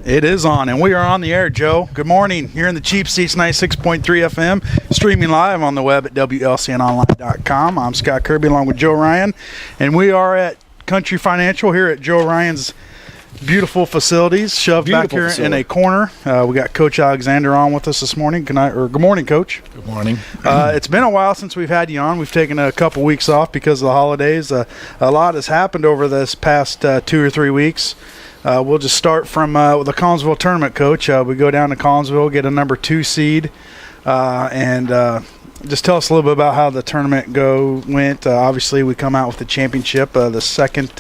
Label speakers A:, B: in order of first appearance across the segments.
A: It is on, and we are on the air, Joe. Good morning. Here in the Cheap Seats 96.3 FM, streaming live on the web at WLCNonline.com. I'm Scott Kirby along with Joe Ryan, and we are at Country Financial here at Joe Ryan's beautiful facilities, shoved back here in a corner. We got Coach Alexander on with us this morning. Good morning, Coach.
B: Good morning.
A: It's been a while since we've had you on. We've taken a couple weeks off because of the holidays. A lot has happened over this past 2 or 3 weeks. We'll just start from the Collinsville tournament, Coach. We go down to Collinsville, get a number 2 seed, and just tell us a little bit about how the tournament went. Obviously, we come out with the championship, the second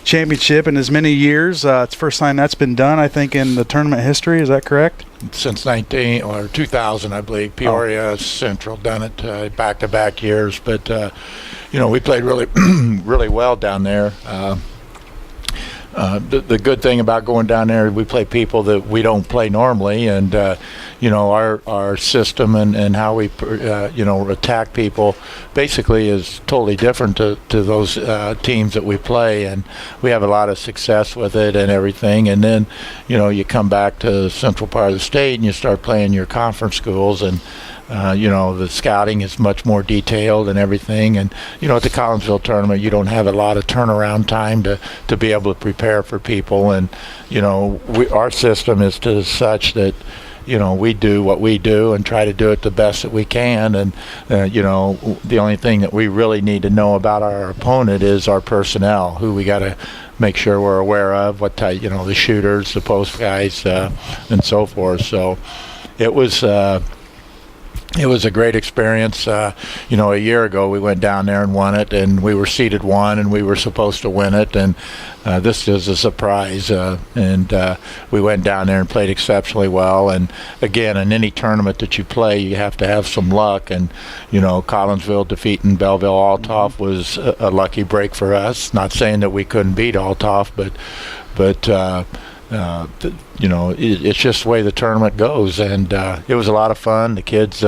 A: championship in as many years. It's the first time that's been done, I think, in the tournament history. Is that correct?
B: Since 2000, I believe. Peoria Central done it back-to-back years. But, we played really, really well down there. The good thing about going down there, we play people that we don't play normally, and our system and how we attack people basically is totally different to those teams that we play, and we have a lot of success with it and everything. And then you come back to the central part of the state and you start playing your conference schools, and the scouting is much more detailed and everything. And, at the Collinsville tournament, you don't have a lot of turnaround time to be able to prepare for people. And, our system is such that, we do what we do and try to do it the best that we can. And, the only thing that we really need to know about our opponent is our personnel, who we got to make sure we're aware of, what type, the shooters, the post guys, and so forth. So it was a great experience. A year ago we went down there and won it, and we were seeded 1, and we were supposed to win it. And this is a surprise. And we went down there and played exceptionally well. And again, in any tournament that you play, you have to have some luck. And Collinsville defeating Belleville-Altoff was a lucky break for us. Not saying that we couldn't beat Altoff, but it's just the way the tournament goes, and it was a lot of fun. The kids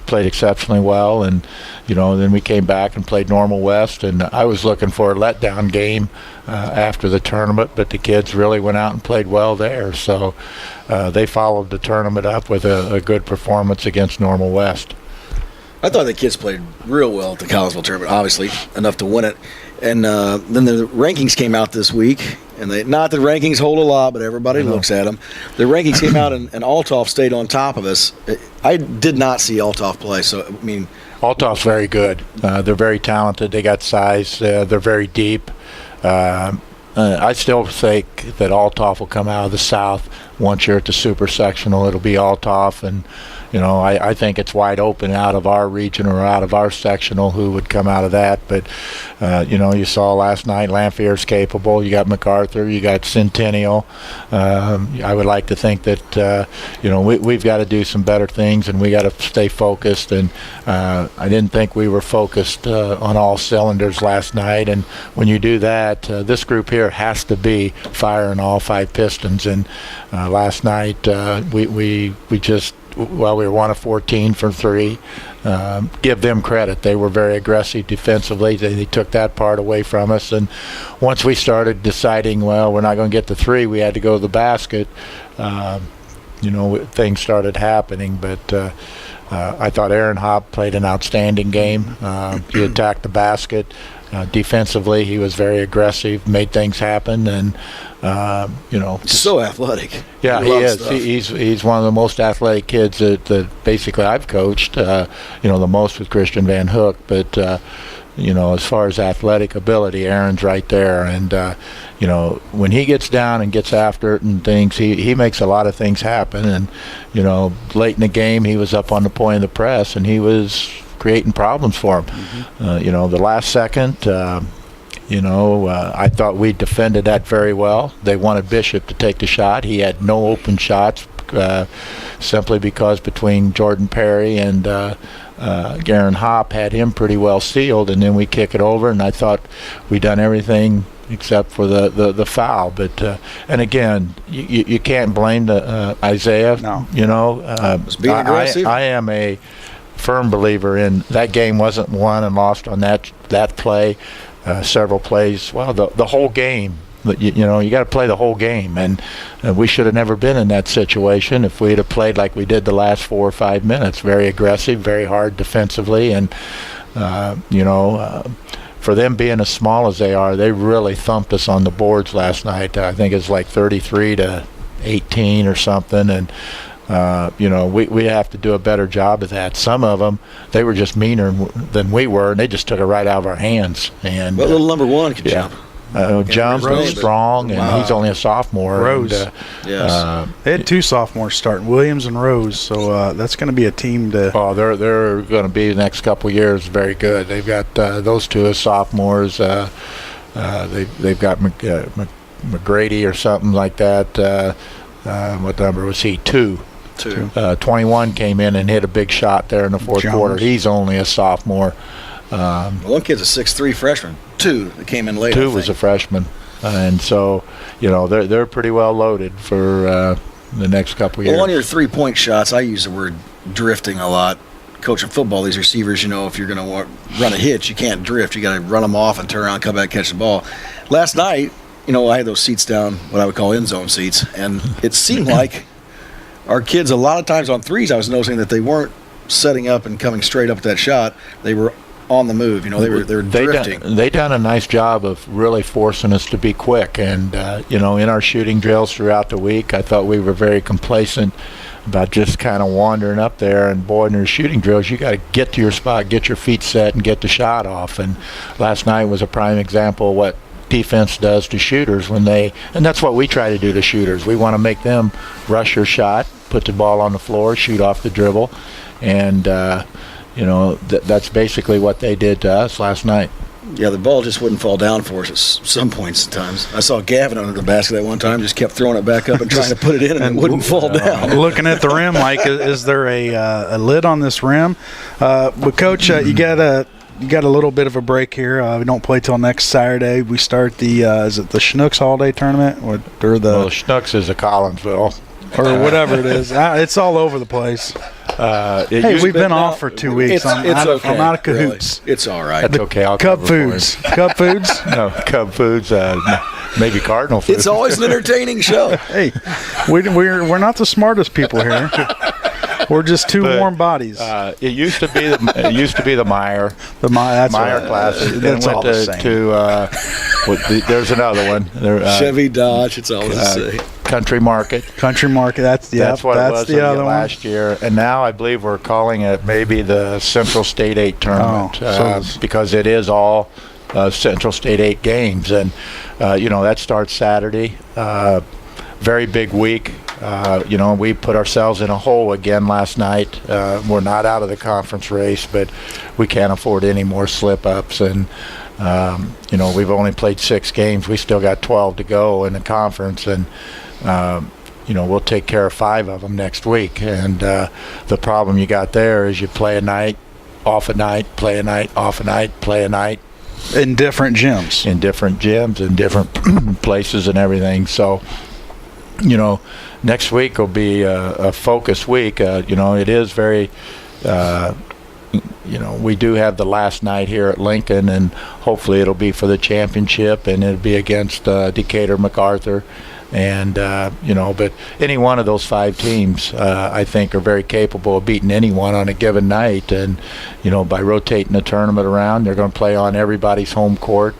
B: played exceptionally well, and then we came back and played Normal West, and I was looking for a letdown game after the tournament, but the kids really went out and played well there, so they followed the tournament up with a good performance against Normal West.
C: I thought the kids played real well at the Collinsville tournament, obviously enough to win it. And then the rankings came out this week, and not that rankings hold a lot, but everybody looks at them. The rankings came out, and Altoff stayed on top of us. I did not see Altoff play, so I mean,
B: Altoff's very good. They're very talented. They got size. They're very deep. I still think that Altoff will come out of the South. Once you're at the Super Sectional, it'll be Altoff, and I think it's wide open out of our region or out of our sectional who would come out of that. But, you saw last night Lanphier's capable. You got MacArthur. You got Centennial. I would like to think that, we've got to do some better things, and we got to stay focused. And I didn't think we were focused on all cylinders last night. And when you do that, this group here has to be firing all 5 pistons. And last night we just, we were 1 of 14 for 3. Give them credit. They were very aggressive defensively. They took that part away from us. And once we started deciding, well, we're not going to get the 3, we had to go to the basket, things started happening. But I thought Aaron Hopp played an outstanding game. He attacked the basket. Defensively, he was very aggressive, made things happen, and
C: so athletic.
B: Yeah, he is. He's one of the most athletic kids that basically I've coached. The most with Christian Van Hook, but as far as athletic ability, Aaron's right there. And when he gets down and gets after it and things, he makes a lot of things happen. And late in the game, he was up on the point of the press, and he was creating problems for him. Mm-hmm. The last second, I thought we defended that very well. They wanted Bishop to take the shot. He had no open shots, simply because between Jordan Perry and Garen Hopp had him pretty well sealed, and then we kick it over, and I thought we done everything except for the foul. But and again, you can't blame Isaiah.
C: No.
B: Being aggressive. I am a firm believer in that game wasn't won and lost on that play. Several plays. Well, the whole game But you got to play the whole game, and we should have never been in that situation if we'd have played like we did the last 4 or 5 minutes, very aggressive, very hard defensively, and for them being as small as they are, they really thumped us on the boards last night. I think it's like 33-18 or something, and we have to do a better job of that. Some of them, they were just meaner than we were, and they just took it right out of our hands. And
C: well, little number one can jump.
B: Jumps and strong, and he's only a sophomore.
A: Rose.
B: And,
C: Yes.
A: They had 2 sophomores starting, Williams and Rose, so that's going to be a team to.
B: Oh, they're going to be the next couple of years very good. They've got those 2 as sophomores. They've got McGrady or something like that. What number was he? 2. 21 came in and hit a big shot there in the fourth quarter. He's only a sophomore.
C: One kid's a 6'3" freshman. 2 that came in later.
B: 2 was a freshman, and so they're pretty well loaded for the next couple of years.
C: Well, on your 3-point shots, I use the word drifting a lot. Coaching football, these receivers, if you're going to run a hitch, you can't drift. You got to run them off and turn around, come back, catch the ball. Last night, I had those seats down, what I would call end zone seats, and it seemed like our kids, a lot of times on threes, I was noticing that they weren't setting up and coming straight up with that shot. They were on the move. They were drifting.
B: They done a nice job of really forcing us to be quick, and in our shooting drills throughout the week, I thought we were very complacent about just kind of wandering up there. And boy, in your shooting drills, you got to get to your spot, get your feet set, and get the shot off. And last night was a prime example of what defense does to shooters and that's what we try to do to shooters. We want to make them rush your shot, put the ball on the floor, shoot off the dribble, and that's basically what they did to us last night.
C: Yeah, the ball just wouldn't fall down for us at some points in times. I saw Gavin under the basket that one time, just kept throwing it back up and trying to put it in, and it wouldn't fall down.
A: Looking at the rim, Mike, is there a lid on this rim? But Coach, you got a little bit of a break here. We don't play till next Saturday. We start the is it the Schnucks Holiday Tournament or the
B: Schnucks is a Collinsville
A: or whatever it is. It's all over the place. We've been off for 2 weeks. I'm out of cahoots.
C: Really. It's all right.
B: That's okay. I'll
A: Cub
B: cover
A: Foods. Cub Foods?
B: No, Cub Foods. Maybe Cardinal Foods.
C: It's always an entertaining show.
A: Hey, we're not the smartest people here. We're just 2 warm bodies.
B: It used to be the Meyer.
A: That's
B: Meyer
A: right.
B: Classic.
A: That's
B: then
A: all
B: went
A: the same.
B: there's another one.
C: Chevy Dodge. It's always the same.
B: Country Market.
A: Country Market. That's
B: what it was
A: the other one.
B: last year, and now I believe we're calling it maybe the Central State 8 tournament because it is all Central State 8 games, and that starts Saturday. Very big week. We put ourselves in a hole again last night. We're not out of the conference race, but we can't afford any more slip-ups. And, we've only played 6 games. We still got 12 to go in the conference. And, we'll take care of 5 of them next week. And the problem you got there is you play a night, off a night, play a night, off a night, play a night.
A: In different gyms.
B: In different places and everything. So, next week will be a focus week. It is very, we do have the last night here at Lincoln, and hopefully it'll be for the championship, and it'll be against Decatur MacArthur. And, but any one of those 5 teams, I think, are very capable of beating anyone on a given night. And, by rotating the tournament around, they're going to play on everybody's home court.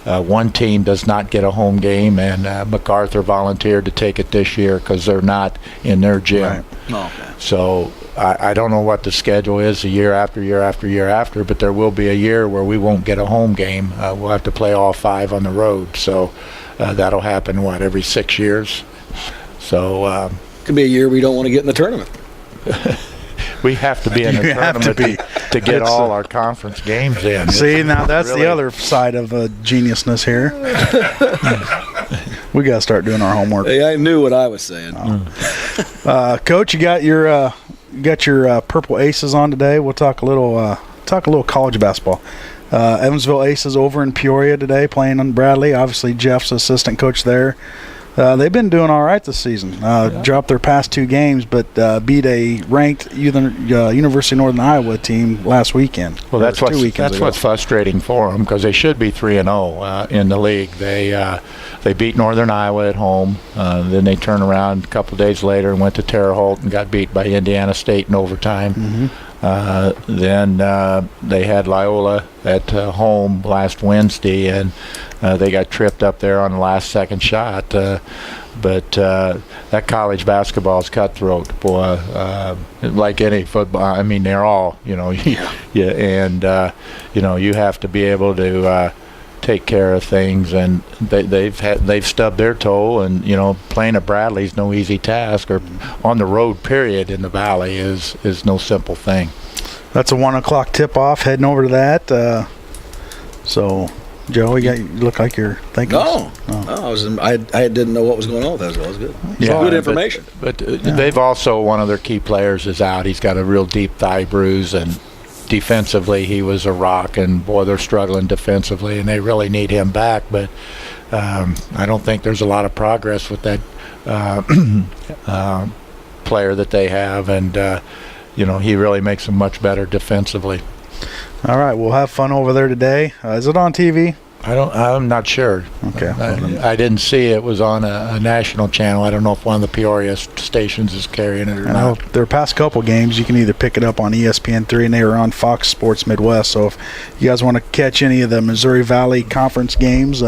B: One team does not get a home game, and MacArthur volunteered to take it this year because they're not in their gym.
A: Right.
C: Oh, okay.
B: So I don't know what the schedule is year after year after year after, but there will be a year where we won't get a home game. We'll have to play all 5 on the road. So that'll happen, every 6 years? So
C: could be a year we don't want to get in the tournament.
B: We have to be in the tournament to get all our conference games in.
A: See, now that's really the other side of geniusness here. We got to start doing our homework.
C: Hey, I knew what I was saying.
A: Coach, you got your Purple Aces on today. We'll talk a little college basketball. Evansville Aces over in Peoria today, playing on Bradley. Obviously, Jeff's assistant coach there. They've been doing all right this season. Dropped their past 2 games, but beat a ranked University of Northern Iowa team last weekend.
B: Well, that's what's frustrating for them, because they should be 3-0 in the league. They beat Northern Iowa at home. Then they turned around a couple days later and went to Terre Haute and got beat by Indiana State in overtime. Then they had Loyola at home last Wednesday, and they got tripped up there on the last second shot. But that college basketball is cutthroat, boy. Like any football, I mean, they're all, and you have to be able to take care of things, and they've stubbed their toe, and playing at Bradley's no easy task, or on the road period in the Valley is no simple thing.
A: That's a 1 o'clock tip-off. Heading over to that. So, Joe, you look like you're thinking.
C: No, I didn't know what was going on with that as well. It was good. Good information.
B: But they've also, one of their key players is out. He's got a real deep thigh bruise, and defensively he was a rock, and boy, they're struggling defensively, and they really need him back. But I don't think there's a lot of progress with that player that they have, and he really makes them much better defensively.
A: All right, we'll have fun over there today. Is it on TV?
B: I'm not sure.
A: Okay.
B: I didn't see it was on a national channel. I don't know if one of the Peoria stations is carrying it or not.
A: Their past couple games, you can either pick it up on ESPN3, and they were on Fox Sports Midwest. So if you guys want to catch any of the Missouri Valley Conference games,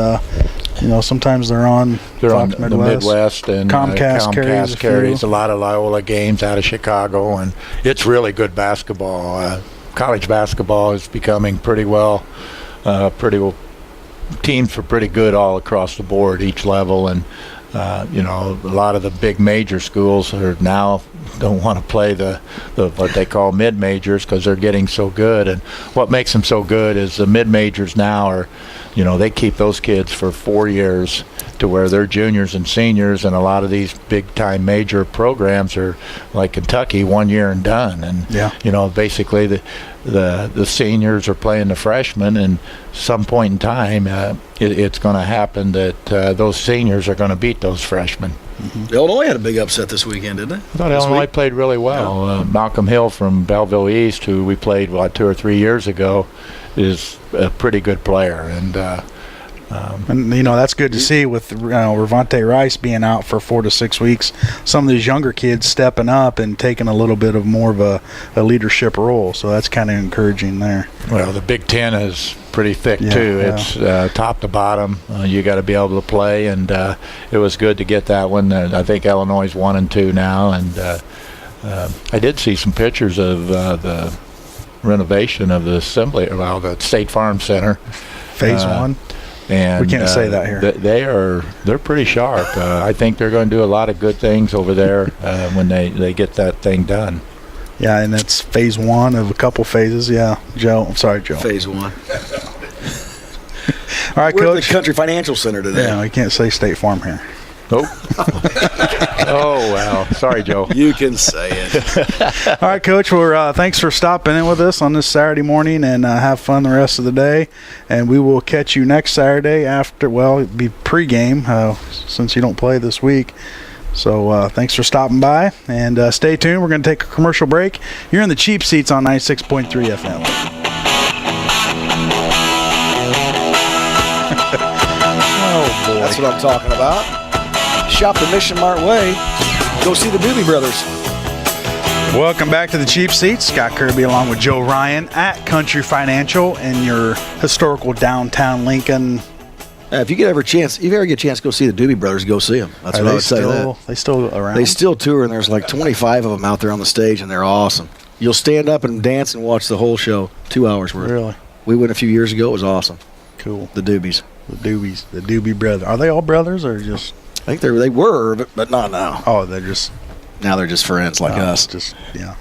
A: sometimes they're on Fox
B: the Midwest, and
A: Comcast
B: carries a lot of Loyola games out of Chicago, and it's really good basketball. College basketball is becoming pretty well. Teams are pretty good all across the board, each level, and a lot of the big major schools don't want to play the what they call mid majors, because they're getting so good. And what makes them so good is the mid majors now are, they keep those kids for 4 years, to where they're juniors and seniors, and a lot of these big time major programs are like Kentucky, 1 year and done. And basically the seniors are playing the freshmen, and some point in time it's going to happen that those seniors are going to beat those freshmen.
C: Illinois had a big upset this weekend, didn't they?
B: I thought Illinois played really well. Yeah. Malcolm Hill from Belleville East, who we played 2 or 3 years ago, is a pretty good player, and
A: that's good to see with Ravante Rice being out for 4 to 6 weeks. Some of these younger kids stepping up and taking a little bit of more of a leadership role. So that's kind of encouraging there.
B: Well, the Big Ten is pretty thick too. Yeah. It's top to bottom. You got to be able to play, and it was good to get that one. I think Illinois is 1 and 2 now, and I did see some pictures of the renovation of the the State Farm Center.
A: Phase 1.
B: And
A: we can't say that here.
B: They're pretty sharp. I think they're going to do a lot of good things over there when they get that thing done.
A: Yeah, and that's phase 1 of a couple phases. Yeah, Joe. I'm sorry, Joe.
C: Phase 1.
A: All right,
C: We're
A: Coach.
C: at the Country Financial Center today.
A: Yeah, we can't say State Farm here.
B: Nope. Oh, wow. Sorry, Joe.
C: You can say it.
A: All right, Coach. Well, thanks for stopping in with us on this Saturday morning, and have fun the rest of the day. And we will catch you next Saturday after, it'll be pregame since you don't play this week. So thanks for stopping by, and stay tuned. We're going to take a commercial break. You're in the Cheap Seats on 96.3 FM.
C: Oh, boy. That's what I'm talking about. Shop the Mission Mart way. Go see the Doobie Brothers.
A: Welcome back to the Cheap Seats. Scott Kirby along with Joe Ryan at Country Financial in your historical downtown Lincoln.
C: If you ever get a chance to go see the Doobie Brothers, go see them. That's what I would say.
A: They still around?
C: They still tour, and there's like 25 of them out there on the stage, and they're awesome. You'll stand up and dance and watch the whole show, 2 hours worth.
A: Really?
C: We went a few years ago. It was awesome.
A: Cool.
C: The Doobies.
A: The Doobie Brothers. Are they all brothers or just?
C: I think they were, but not now.
A: Oh, they're just.
C: Now they're just friends like us.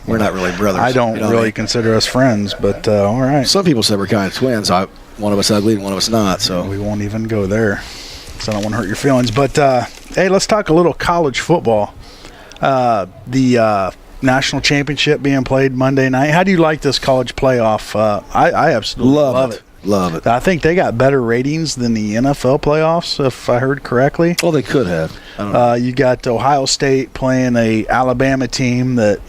C: We're not really brothers.
A: I don't really consider us friends, but all right.
C: Some people said we're kind of twins. One of us ugly and one of us not. So
A: we won't even go there. So I don't want to hurt your feelings. But hey, let's talk a little college football. The national championship being played Monday night. How do you like this college playoff? I absolutely love it.
C: Love it.
A: I think they got better ratings than the NFL playoffs, if I heard correctly.
C: Well, they could have. I don't know.
A: You got Ohio State playing a Alabama team that,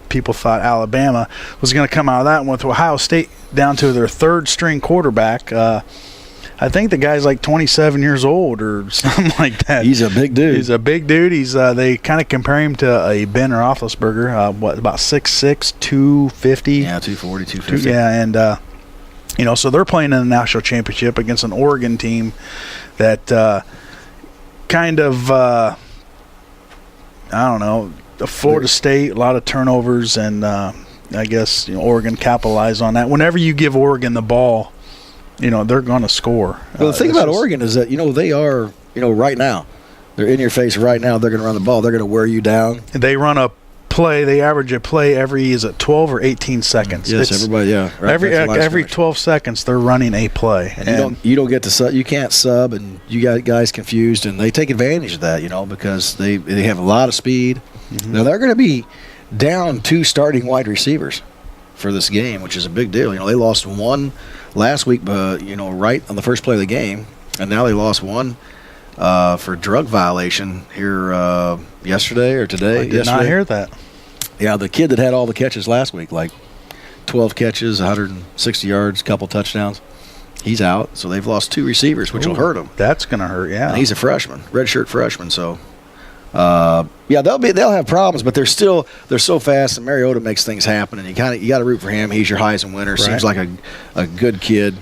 A: people thought Alabama was going to come out of that one with Ohio State down to their third string quarterback. I think the guy's like 27 years old or something like that.
C: He's a big dude.
A: He's a big dude. They kind of compare him to a Ben Roethlisberger, about 6'6", 250.
C: Yeah, 240, 250.
A: Yeah, and so they're playing in the national championship against an Oregon team that kind of, I don't know, Florida State, a lot of turnovers, and I guess Oregon capitalized on that. Whenever you give Oregon the ball, they're going to score.
C: Well, the thing about Oregon is that, they are, right now, they're in your face right now. They're going to run the ball. They're going to wear you down.
A: They run a play. They average a play every, is it 12 or 18 seconds?
C: Yes, everybody, yeah. Right,
A: every 12 seconds, they're running a play.
C: And you don't get to sub. You can't sub, and you got guys confused, and they take advantage of that, because they have a lot of speed. Mm-hmm. Now, they're going to be down 2 starting wide receivers for this game, which is a big deal. They lost one last week, right on the first play of the game, and now they lost one for drug violation here yesterday or today.
A: I did not hear that.
C: Yeah, the kid that had all the catches last week, like 12 catches, 160 yards, couple touchdowns, he's out. So they've lost 2 receivers, which will hurt him.
A: That's going to hurt, yeah.
C: And he's a freshman, redshirt freshman. So, they'll have problems, but they're so fast, and Mariota makes things happen, and you got to root for him. He's your Heisman winner. Right. Seems like a good kid,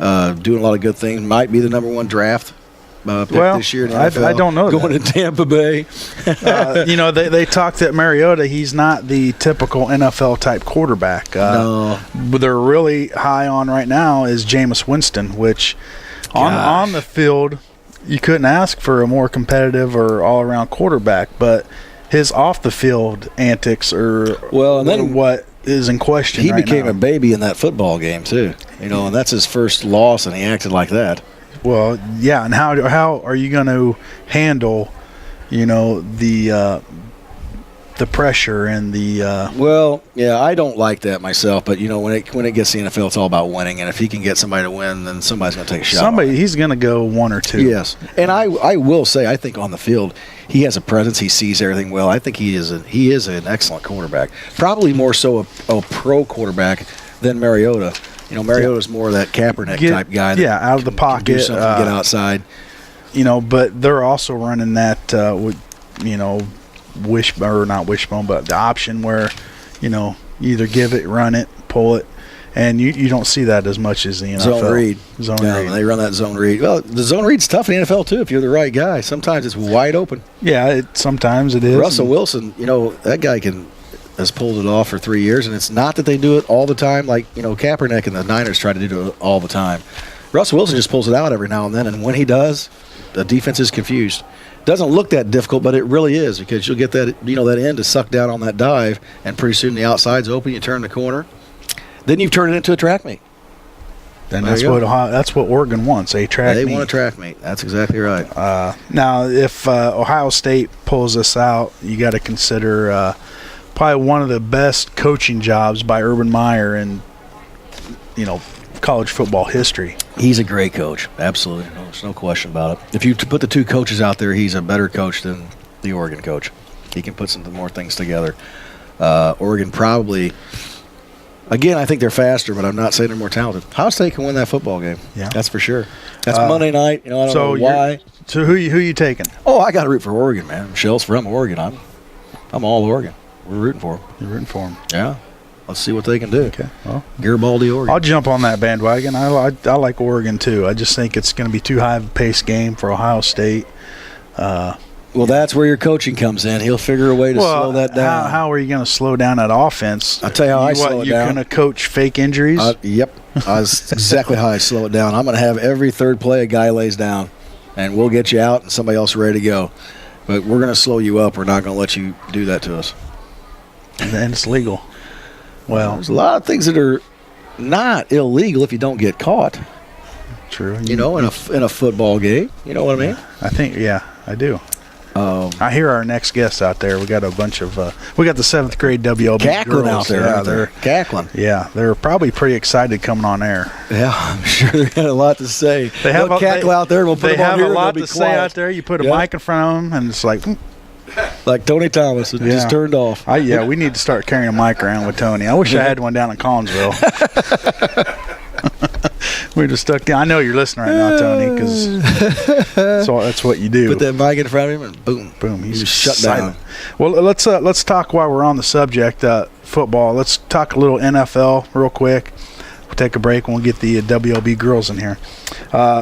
C: doing a lot of good things. Might be the number 1 draft pick this year in the NFL.
A: I don't know.
C: Going to Tampa Bay.
A: They talked that Mariota, he's not the typical NFL type quarterback.
C: No.
A: But they're really high on right now is Jameis Winston, which on the field you couldn't ask for a more competitive or all-around quarterback, but his off-the-field antics are what is in question.
C: He became a baby in that football game too, and that's his first loss, and he acted like that.
A: Well, yeah, and how are you going to handle, the pressure and the?
C: I don't like that myself, but when it gets to the NFL, it's all about winning, and if he can get somebody to win, then somebody's going to take a shot.
A: He's going to go 1 or 2.
C: Yes, and I will say, I think on the field he has a presence. He sees everything well. I think he is an excellent quarterback. Probably more so a pro quarterback than Mariota. Mariota's more of that Kaepernick type guy.
A: Out of the pocket,
C: do something, get outside.
A: But they're also running that, not wishbone, but the option where, you either give it, run it, pull it, and you don't see that as much as the NFL.
C: Zone read.
A: Read.
C: They run that zone read. Well, the zone read's tough in the NFL too if you're the right guy. Sometimes it's wide open.
A: Yeah, sometimes it is.
C: Russell Wilson, that guy has pulled it off for 3 years, and it's not that they do it all the time like, Kaepernick and the Niners try to do it all the time. Russell Wilson just pulls it out every now and then, and when he does, the defense is confused. Doesn't look that difficult, but it really is, because you'll get that, that end to suck down on that dive, and pretty soon the outside's open, you turn the corner, then you've turned it into a track meet.
A: And that's what Oregon wants, a track meet.
C: They want a track meet. That's exactly right.
A: Now, if Ohio State pulls this out, you got to consider probably one of the best coaching jobs by Urban Meyer in, college football history.
C: He's a great coach. Absolutely. There's no question about it. If you put the 2 coaches out there, he's a better coach than the Oregon coach. He can put some more things together. Oregon probably, again, I think they're faster, but I'm not saying they're more talented. Ohio State can win that football game. Yeah. That's for sure. That's Monday night. I don't know why.
A: So who you taking?
C: Oh, I got to root for Oregon, man. Michelle's from Oregon. I'm all Oregon. We're rooting for them.
A: You're rooting for them.
C: Yeah. Let's see what they can do.
A: Okay. Well,
C: Garibaldi, Oregon.
A: I'll jump on that bandwagon. I like Oregon too. I just think it's going to be too high of a pace game for Ohio State.
C: Well, that's where your coaching comes in. He'll figure a way to slow that down.
A: How are you going to slow down that offense?
C: I'll tell you how I slow it down.
A: You're going to coach fake injuries?
C: Yep. That's exactly how I slow it down. I'm going to have every third play a guy lays down, and we'll get you out and somebody else ready to go. But we're going to slow you up. We're not going to let you do that to us.
A: And it's legal. Well,
C: there's a lot of things that are not illegal if you don't get caught.
A: True.
C: In a football game. You know what I mean?
A: I think, I do. I hear our next guest out there. We got a bunch of we got the 7th grade WLB
C: cackling
A: girls
C: out there.
A: Yeah,
C: they're cackling.
A: Yeah, they're probably pretty excited coming on air.
C: Yeah, I'm sure they got a lot to say.
A: They have
C: They'll cackle out there. And we'll put
A: they
C: them on
A: have
C: here
A: a lot
C: and
A: to
C: they'll be
A: say
C: quiet.
A: out there. You put a mic in front of them, and it's like.
C: Like Tony Thomas, it just turned off.
A: Yeah, we need to start carrying a mic around with Tony. I wish I had one down in Collinsville. We're just stuck down. I know you're listening right now, Tony, because that's what you do.
C: Put that mic in front of him, and boom,
A: boom, he's
C: shut
A: silent.
C: down.
A: Well, let's talk while we're on the subject, football. Let's talk a little NFL real quick. We'll take a break and we'll get the WLB girls in here.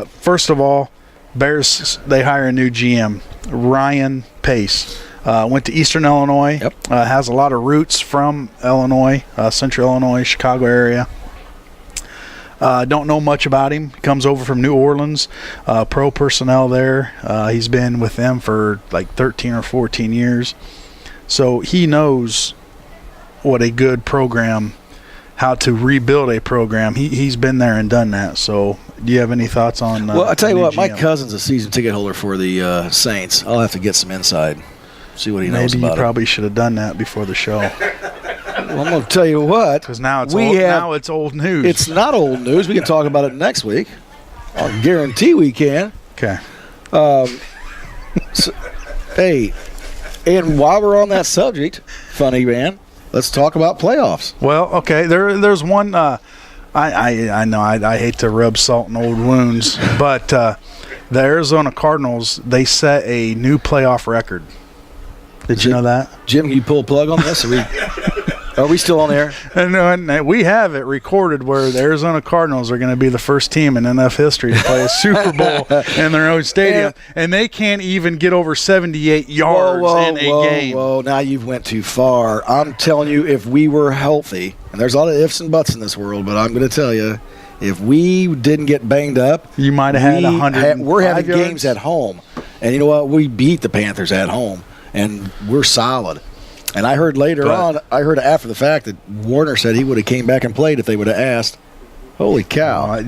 A: First of all, Bears, they hire a new GM, Ryan Pace. Went to Eastern Illinois.
C: Yep.
A: Has a lot of roots from Illinois, Central Illinois, Chicago area. Don't know much about him. Comes over from New Orleans, pro personnel there. He's been with them for like 13 or 14 years. So he knows what a good program, how to rebuild a program. He's been there and done that. So do you have any thoughts on
C: Well, I tell you what,
A: GM?
C: my cousin's a season ticket holder for the Saints. I'll have to get some insight. See what he knows
A: Maybe
C: about
A: you probably should have done that before the show.
C: Well, I'm going to tell you what.
A: Because now it's old news.
C: It's not old news. We can talk about it next week. I'll guarantee we can.
A: Okay.
C: Hey, and while we're on that subject, funny man, let's talk about playoffs.
A: Well, okay. There's one. I know I hate to rub salt in old wounds, but the Arizona Cardinals, they set a new playoff record. Did you know that?
C: Jim, can you pull a plug on this? Are we still on air?
A: And we have it recorded where the Arizona Cardinals are going to be the first team in NF history to play a Super Bowl in their own stadium, and they can't even get over 78 yards in a game.
C: Whoa, now you've went too far. I'm telling you, if we were healthy, and there's a lot of ifs and buts in this world, but I'm going to tell you, if we didn't get banged up,
A: you might have had 100.
C: We're having
A: yards.
C: games at home, and you know what? We beat the Panthers at home, and we're solid. And I heard after the fact that Warner said he would have came back and played if they would have asked. Holy cow!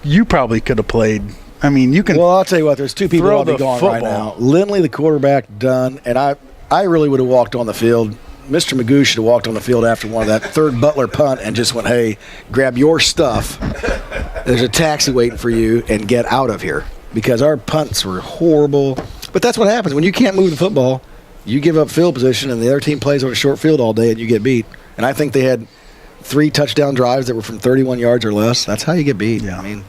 A: You probably could have played. I mean, you can.
C: Well, I'll tell you what. There's two people
A: throw
C: I'll be
A: the
C: gone right
A: football.
C: now. Lindley, the quarterback, done, and I really would have walked on the field. Mr. Magoo should have walked on the field after one of that third Butler punt and just went, "Hey, grab your stuff. There's a taxi waiting for you, and get out of here." Because our punts were horrible. But that's what happens when you can't move the football. You give up field position, and the other team plays on a short field all day, and you get beat. And I think they had 3 touchdown drives that were from 31 yards or less. That's how you get beat.
A: Yeah.
C: I mean,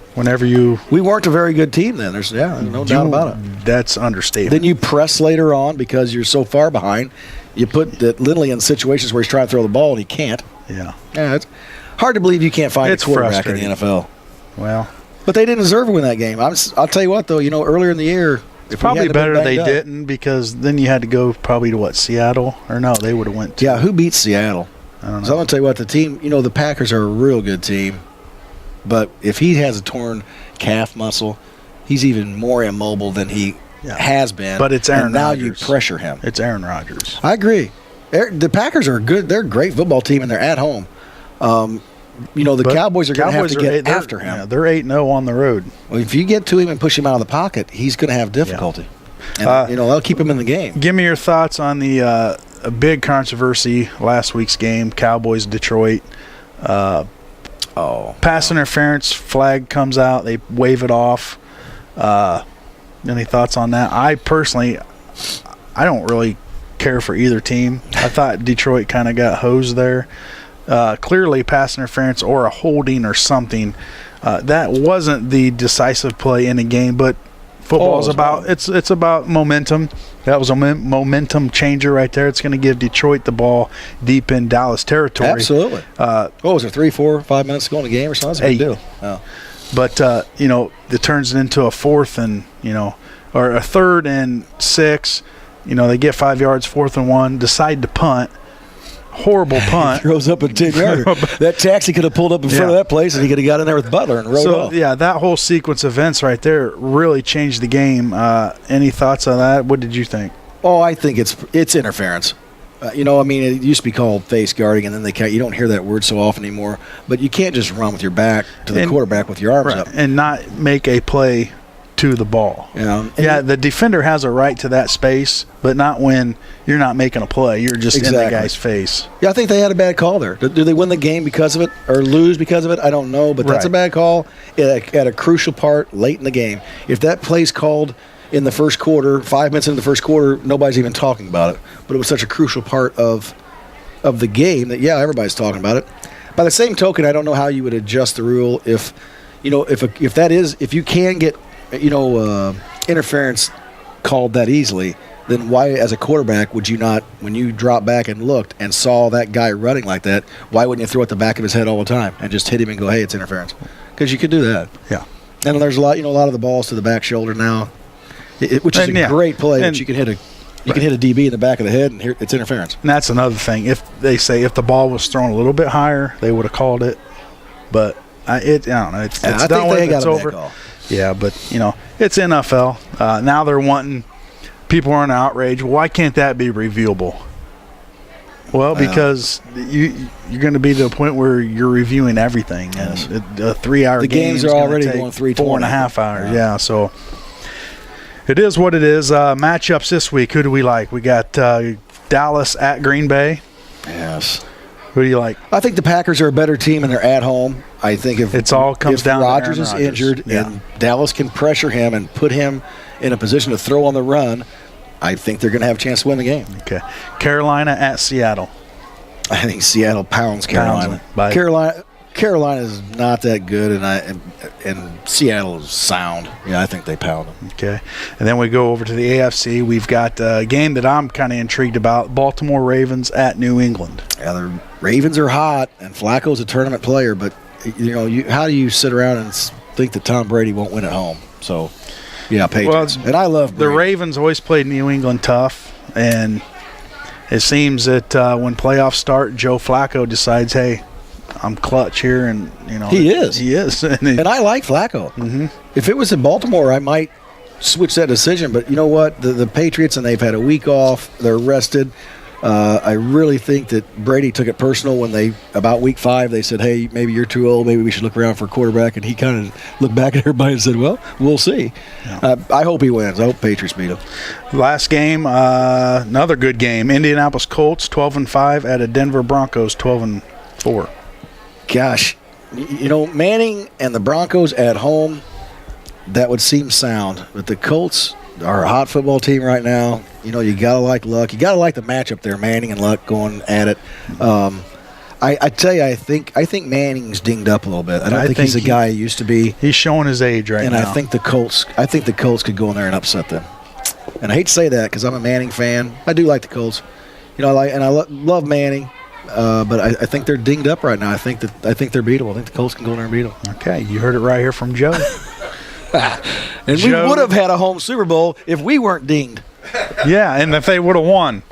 A: we
C: weren't a very good team then. There's no doubt about it.
A: That's understatement.
C: Then you press later on because you're so far behind. You put Lindley in situations where he's trying to throw the ball, and he can't.
A: Yeah,
C: it's hard to believe you can't find a quarterback in the NFL.
A: Well,
C: but they didn't deserve to win that game. I'll tell you what, though. Earlier in the year,
A: it's probably better they didn't, because then you had to go probably to Seattle, or no, they would have went to.
C: Yeah, who beat Seattle?
A: I don't know.
C: So I'm going to tell you what, the team, the Packers are a real good team, but if he has a torn calf muscle, he's even more immobile than he has been.
A: But it's Aaron
C: Rodgers. Now
A: Rodgers.
C: you pressure him.
A: It's Aaron Rodgers.
C: I agree. The Packers are good. They're a great football team, and they're at home. The Cowboys are going to have to get after him.
A: Yeah, they're 8-0 on the road.
C: Well, if you get to him and push him out of the pocket, he's going to have difficulty.
A: Yeah.
C: And, they'll keep him in the game.
A: Give me your thoughts on the a big controversy last week's game, Cowboys-Detroit. Pass interference flag comes out. They wave it off. Any thoughts on that? I personally, I don't really care for either team. I thought Detroit kind of got hosed there. Clearly pass interference or a holding or something. That wasn't the decisive play in the game, but football is about it's about momentum. That was a momentum changer right there. It's going to give Detroit the ball deep in Dallas territory.
C: Absolutely. What was it, 3, 4, 5 minutes to go in the game or something? That's a big deal. Oh.
A: But it turns it into a 4th and or a 3rd and 6. They get 5 yards, 4th and 1. Decide to punt. Horrible punt.
C: Throws up a 10-yarder. That taxi could have pulled up in front of that place, and he could have got in there with Butler and rode off.
A: Yeah, that whole sequence of events right there really changed the game. Any thoughts on that? What did you think?
C: Oh, I think it's interference. It used to be called face guarding, and then you don't hear that word so often anymore. But you can't just run with your back to the quarterback with your arms up.
A: And not make a play to the ball.
C: Yeah,
A: the defender has a right to that space, but not when you're not making a play. You're just in the guy's face.
C: Yeah, I think they had a bad call there. Do they win the game because of it or lose because of it? I don't know, but that's a bad call at a crucial part late in the game. If that play's called in the first quarter, 5 minutes into the first quarter, nobody's even talking about it. But it was such a crucial part of the game that, everybody's talking about it. By the same token, I don't know how you would adjust the rule if you can get interference called that easily, then why, as a quarterback, would you not, when you drop back and looked and saw that guy running like that, why wouldn't you throw at the back of his head all the time and just hit him and go, hey, it's interference? Because you could do that.
A: Yeah.
C: And there's a lot of the balls to the back shoulder now, which is a great play. But you can hit a DB in the back of the head, and it's interference.
A: And that's another thing. If the ball was thrown a little bit higher, they would have called it. But I don't know. It's done with. It's over. Call. Yeah, but it's NFL. Now they're wanting. People are in outrage. Why can't that be reviewable? Well, because you're going to be to a point where you're reviewing everything. Yes. And a 3-hour
C: the games are already going
A: 4.5 hours. Yeah, so it is what it is. Matchups this week. Who do we like? We got Dallas at Green Bay.
C: Yes.
A: Who do you like?
C: I think the Packers are a better team and they're at home. I think if Rodgers is injured and Dallas can pressure him and put him in a position to throw on the run, I think they're going to have a chance to win the game.
A: Okay. Carolina at Seattle.
C: I think Seattle pounds Carolina. Carolina is not that good, and Seattle is sound. Yeah, I think they pound them.
A: Okay. And then we go over to the AFC. We've got a game that I'm kind of intrigued about, Baltimore Ravens at New England.
C: Yeah, the Ravens are hot, and Flacco's a tournament player, but how do you sit around and think that Tom Brady won't win at home? So, Patriots. And I love Brady.
A: The Ravens always played New England tough, and it seems that when playoffs start, Joe Flacco decides, hey, I'm clutch here, and
C: he is.
A: and
C: I like Flacco.
A: Mm-hmm.
C: If it was in Baltimore, I might switch that decision. But you know what? The Patriots, and they've had a week off. They're rested. I really think that Brady took it personal when about week 5, they said, hey, maybe you're too old. Maybe we should look around for a quarterback. And he kind of looked back at everybody and said, well, we'll see. Yeah. I hope he wins. I hope Patriots beat him.
A: Last game, another good game. Indianapolis Colts 12-5 at a Denver Broncos 12-4.
C: Gosh, Manning and the Broncos at home, that would seem sound. But the Colts are a hot football team right now. You got to like Luck. You got to like the matchup there, Manning and Luck going at it. I tell you, I think Manning's dinged up a little bit. I don't think he's the guy he used to be.
A: He's showing his age right now.
C: And I think the Colts could go in there and upset them. And I hate to say that because I'm a Manning fan. I do like the Colts. I love Manning. But I think they're dinged up right now. I think they're beatable. I think the Colts can go in there and beat them.
A: Okay, you heard it right here from Joe.
C: And Joe, we would have had a home Super Bowl if we weren't dinged.
A: Yeah, and if they would have won.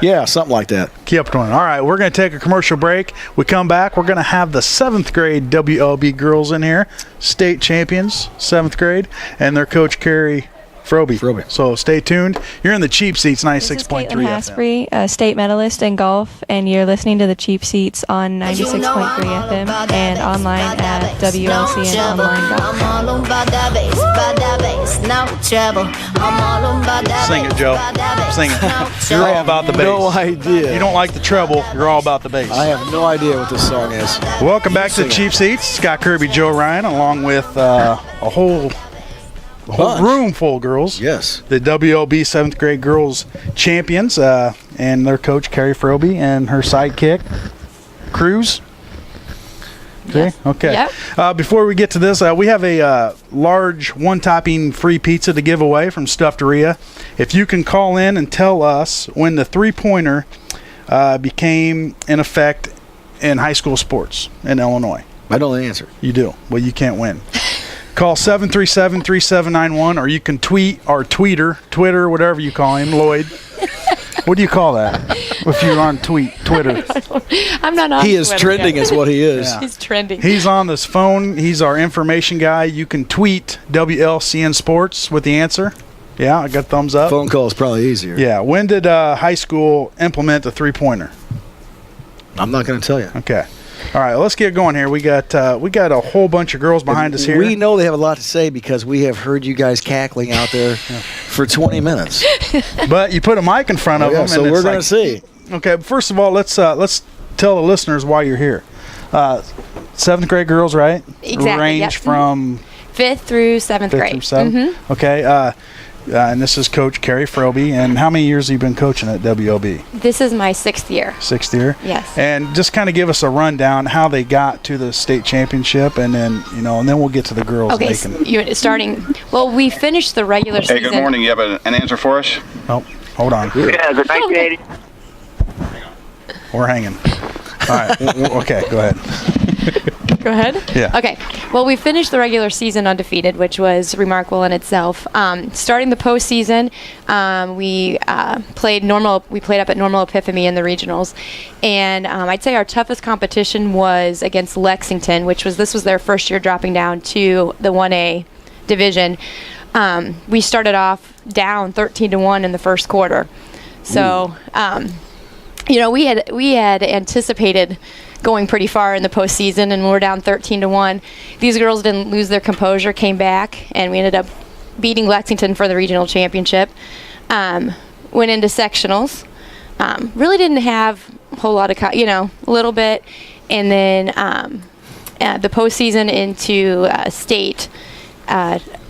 C: Yeah, something like that.
A: Kept going. All right, we're going to take a commercial break. We come back. We're going to have the 7th grade WLB girls in here, state champions, 7th grade, and their coach, Carrie Froby. So stay tuned. You're in the Cheap Seats 96.3 FM.
D: Haspry, a state medalist in golf, and you're listening to the Cheap Seats on 96.3 FM and online at WLCNonline.com.
A: Sing it, Joe. Sing it. You're all about the bass.
C: No idea.
A: You don't like the treble. You're all about the bass.
C: I have no idea what this song is.
A: Welcome back to the Cheap Seats. Scott Kirby, Joe Ryan, along with a whole room full of girls.
C: Yes.
A: The WLB 7th grade girls champions, and their coach, Carrie Froby, and her sidekick, Cruz. Okay. Okay.
D: Yep.
A: Before we get to this, we have a large one-topping free pizza to give away from Stuffteria. If you can call in and tell us when the three-pointer became in effect in high school sports in Illinois.
C: I know the answer.
A: You do. Well, you can't win. Call 737-3791, or you can tweet or Twitter, whatever you call him, Lloyd. What do you call that if you're on Twitter?
D: I'm not on
C: He is
D: Twitter
C: trending
D: yet.
C: is what he is.
D: He's trending.
A: He's on this phone. He's our information guy. You can tweet WLCN Sports with the answer. Yeah, I got thumbs up.
C: Phone call is probably easier.
A: Yeah. When did high school implement the three-pointer?
C: I'm not going to tell you.
A: Okay. All right, let's get going here. We got a whole bunch of girls behind us here.
C: We know they have a lot to say because we have heard you guys cackling out there for 20 minutes.
A: But you put a mic in front of them,
C: so
A: and
C: we're going to see.
A: Okay, first of all, let's tell the listeners why you're here. 7th grade girls, right?
E: Exactly.
A: Range from
E: 5th through 7th grade.
A: 5th through 7th. Okay. And this is Coach Carrie Froby. And how many years have you been coaching at WLB?
E: This is my 6th year.
A: 6th year?
E: Yes.
A: And just kind of give us a rundown how they got to the state championship, and then and then we'll get to the girls.
E: Okay, well, we finished the regular season.
F: Hey, good morning. You have an answer for us?
A: Oh, hold on.
G: Yeah, the 1980.
A: We're hanging. All right. Okay, go ahead.
E: Go ahead.
A: Yeah.
E: Okay. Well, we finished the regular season undefeated, which was remarkable in itself. Starting the postseason, we played up at Normal Epiphany in the regionals, and I'd say our toughest competition was against Lexington, this was their first year dropping down to the 1A division. We started off down 13-1 in the first quarter, so we had anticipated going pretty far in the postseason, and we're down 13-1. These girls didn't lose their composure, came back, and we ended up beating Lexington for the regional championship. Went into sectionals. Really didn't have a whole lot of, a little bit, and then the postseason into state.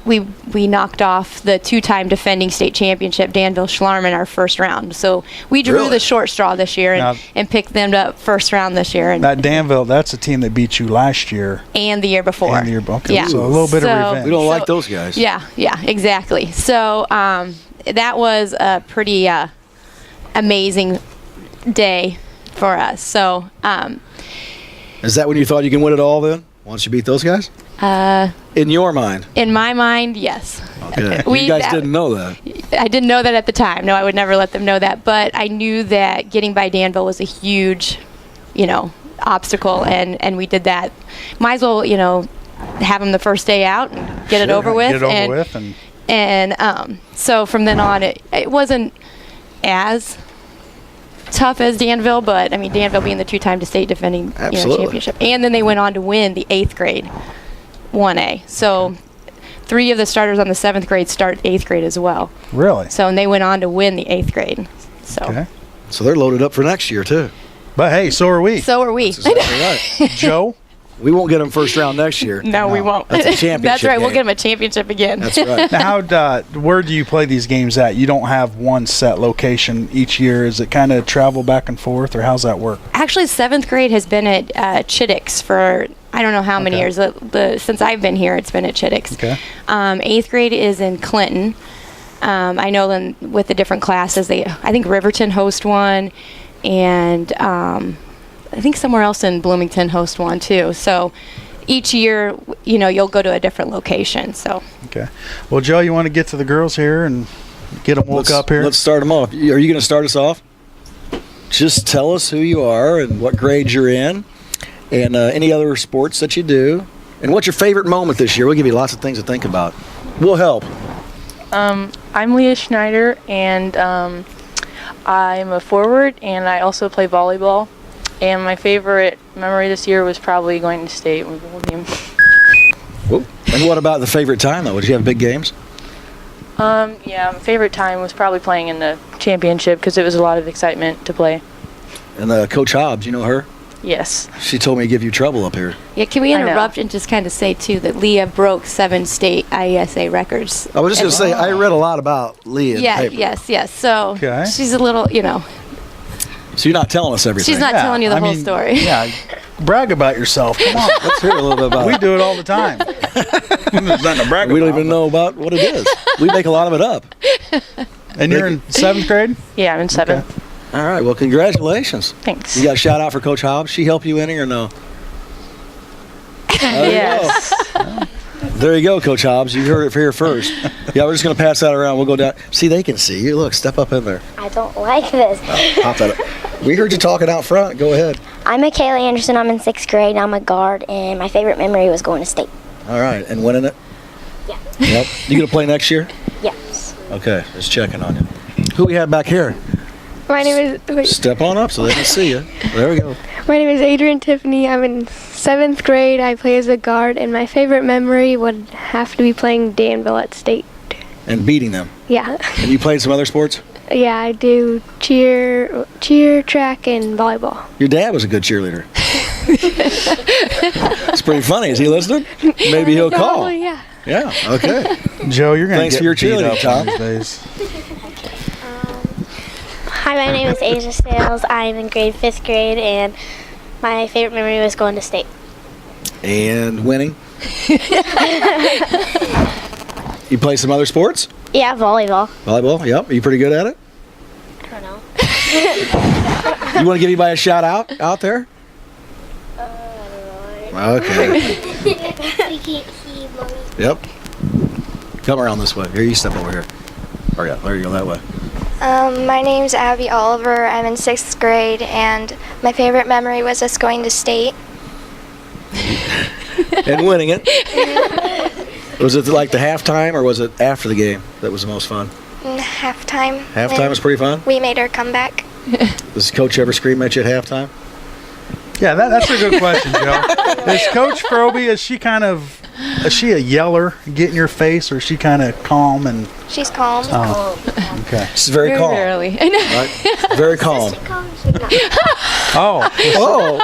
E: We knocked off the 2-time defending state championship, Danville Schlarm, in our first round. So we drew the short straw this year and picked them up first round this year. And
A: that Danville, that's a team that beat you last year.
E: And the year before.
A: Okay,
E: yeah.
A: So a little bit of revenge.
C: We don't like those guys.
E: Yeah, exactly. So that was a pretty amazing day for us. So
C: is that when you thought you can win it all then? Once you beat those guys? In your mind?
E: In my mind, yes.
C: Okay. You guys didn't know that?
E: I didn't know that at the time. No, I would never let them know that. But I knew that getting by Danville was a huge, obstacle, and we did that. Might as well, have them the first day out and get it over with. So from then on, it wasn't as tough as Danville, but Danville being the 2-time state defending championship, and then they went on to win the 8th grade 1A. So 3 of the starters on the 7th grade start 8th grade as well.
A: Really?
E: So and they went on to win the 8th grade.
C: So they're loaded up for next year too.
A: But hey, so are we.
E: So are we.
C: That's exactly right.
A: Joe.
C: We won't get them first round next year.
E: No, we won't.
C: That's a championship.
E: That's right.
C: Game.
E: We'll get them a championship again.
C: That's right.
A: Now, where do you play these games at? You don't have one set location each year. Is it kind of travel back and forth, or how's that work?
E: Actually, 7th grade has been at Chittix for I don't know how many years. Since I've been here, it's been at Chittix.
A: Okay.
E: 8th grade is in Clinton. I know them with the different classes. I think Riverton host one, and I think somewhere else in Bloomington host one too. So each year, you'll go to a different location. So.
A: Okay. Well, Joe, you want to get to the girls here and get them woke up here?
C: Let's start them off. Are you going to start us off? Just tell us who you are and what grade you're in, and any other sports that you do, and what's your favorite moment this year. We'll give you lots of things to think about. We'll help.
H: I'm Leah Schneider, and I'm a forward, and I also play volleyball. And my favorite memory this year was probably going to state with the whole team.
C: Whoa. And what about the favorite time, though? Did you have big games?
H: Yeah, my favorite time was probably playing in the championship because it was a lot of excitement to play.
C: And Coach Hobbs, you know her?
H: Yes.
C: She told me to give you trouble up here.
E: Yeah, can we interrupt and just kind of say, too, that Leah broke 7 state IESA records.
C: I was just going to say, I read a lot about Leah in the paper.
E: Yes. So she's a little,
C: So you're not telling us everything.
E: She's not telling you the whole story.
A: Yeah, brag about yourself. Come on.
C: Let's hear a little bit about it.
A: We do it all the time. There's nothing to brag about.
C: We don't even know about what it is. We make a lot of it up.
A: And you're in 7th grade?
H: Yeah, I'm in 7th.
C: Okay. All right. Well, congratulations.
H: Thanks.
C: You got a shout out for Coach Hobbs. She help you any or no?
H: Yes.
C: There you go, Coach Hobbs. You heard it here first. Yeah, we're just going to pass that around. We'll go down. See, they can see you. Look, step up in there.
G: I don't like this.
C: Pop that up. We heard you talking out front. Go ahead.
G: I'm Michaela Anderson. I'm in 6th grade. I'm a guard, and my favorite memory was going to state.
C: All right. And winning it?
G: Yeah.
C: Yep. You going to play next year?
G: Yes.
C: Okay. Just checking on you. Who we have back here?
I: My name is
C: Step on up so they can see you. There we go.
I: My name is Adrian Tiffany. I'm in 7th grade. I play as a guard, and my favorite memory would have to be playing Danville at state.
C: And beating them.
I: Yeah.
C: And you played some other sports?
I: Yeah, I do cheer, track, and volleyball.
C: Your dad was a good cheerleader. It's pretty funny. Is he listening? Maybe he'll call.
I: Probably, yeah.
C: Yeah, okay.
A: Joe, you're going to
C: Thanks
A: get
C: for your
A: beat
C: cheerleading,
A: up
C: Tom.
A: one of these days.
G: Hi, my name is Asia Sales. I'm in 5th grade, and my favorite memory was going to state.
C: And winning? You play some other sports?
G: Yeah, volleyball.
C: Volleyball, yep. Are you pretty good at it?
G: I don't know.
C: You want to give anybody a shout out there? Okay. Yep. Come around this way. Here, you step over here. Oh, yeah, there you go, that way.
J: My name's Abby Oliver. I'm in 6th grade, and my favorite memory was us going to state.
C: And winning it. Was it like the halftime, or was it after the game that was the most fun?
J: Halftime.
C: Halftime was pretty fun?
J: We made our comeback.
C: Does Coach ever scream at you at halftime?
A: Yeah, that's a good question, Joe. Is Coach Froby, is she a yeller, get in your face, or is she kind of calm and...
J: She's calm.
A: Oh, okay.
C: She's very calm.
E: Rarely.
C: Right? Very calm.
A: Oh,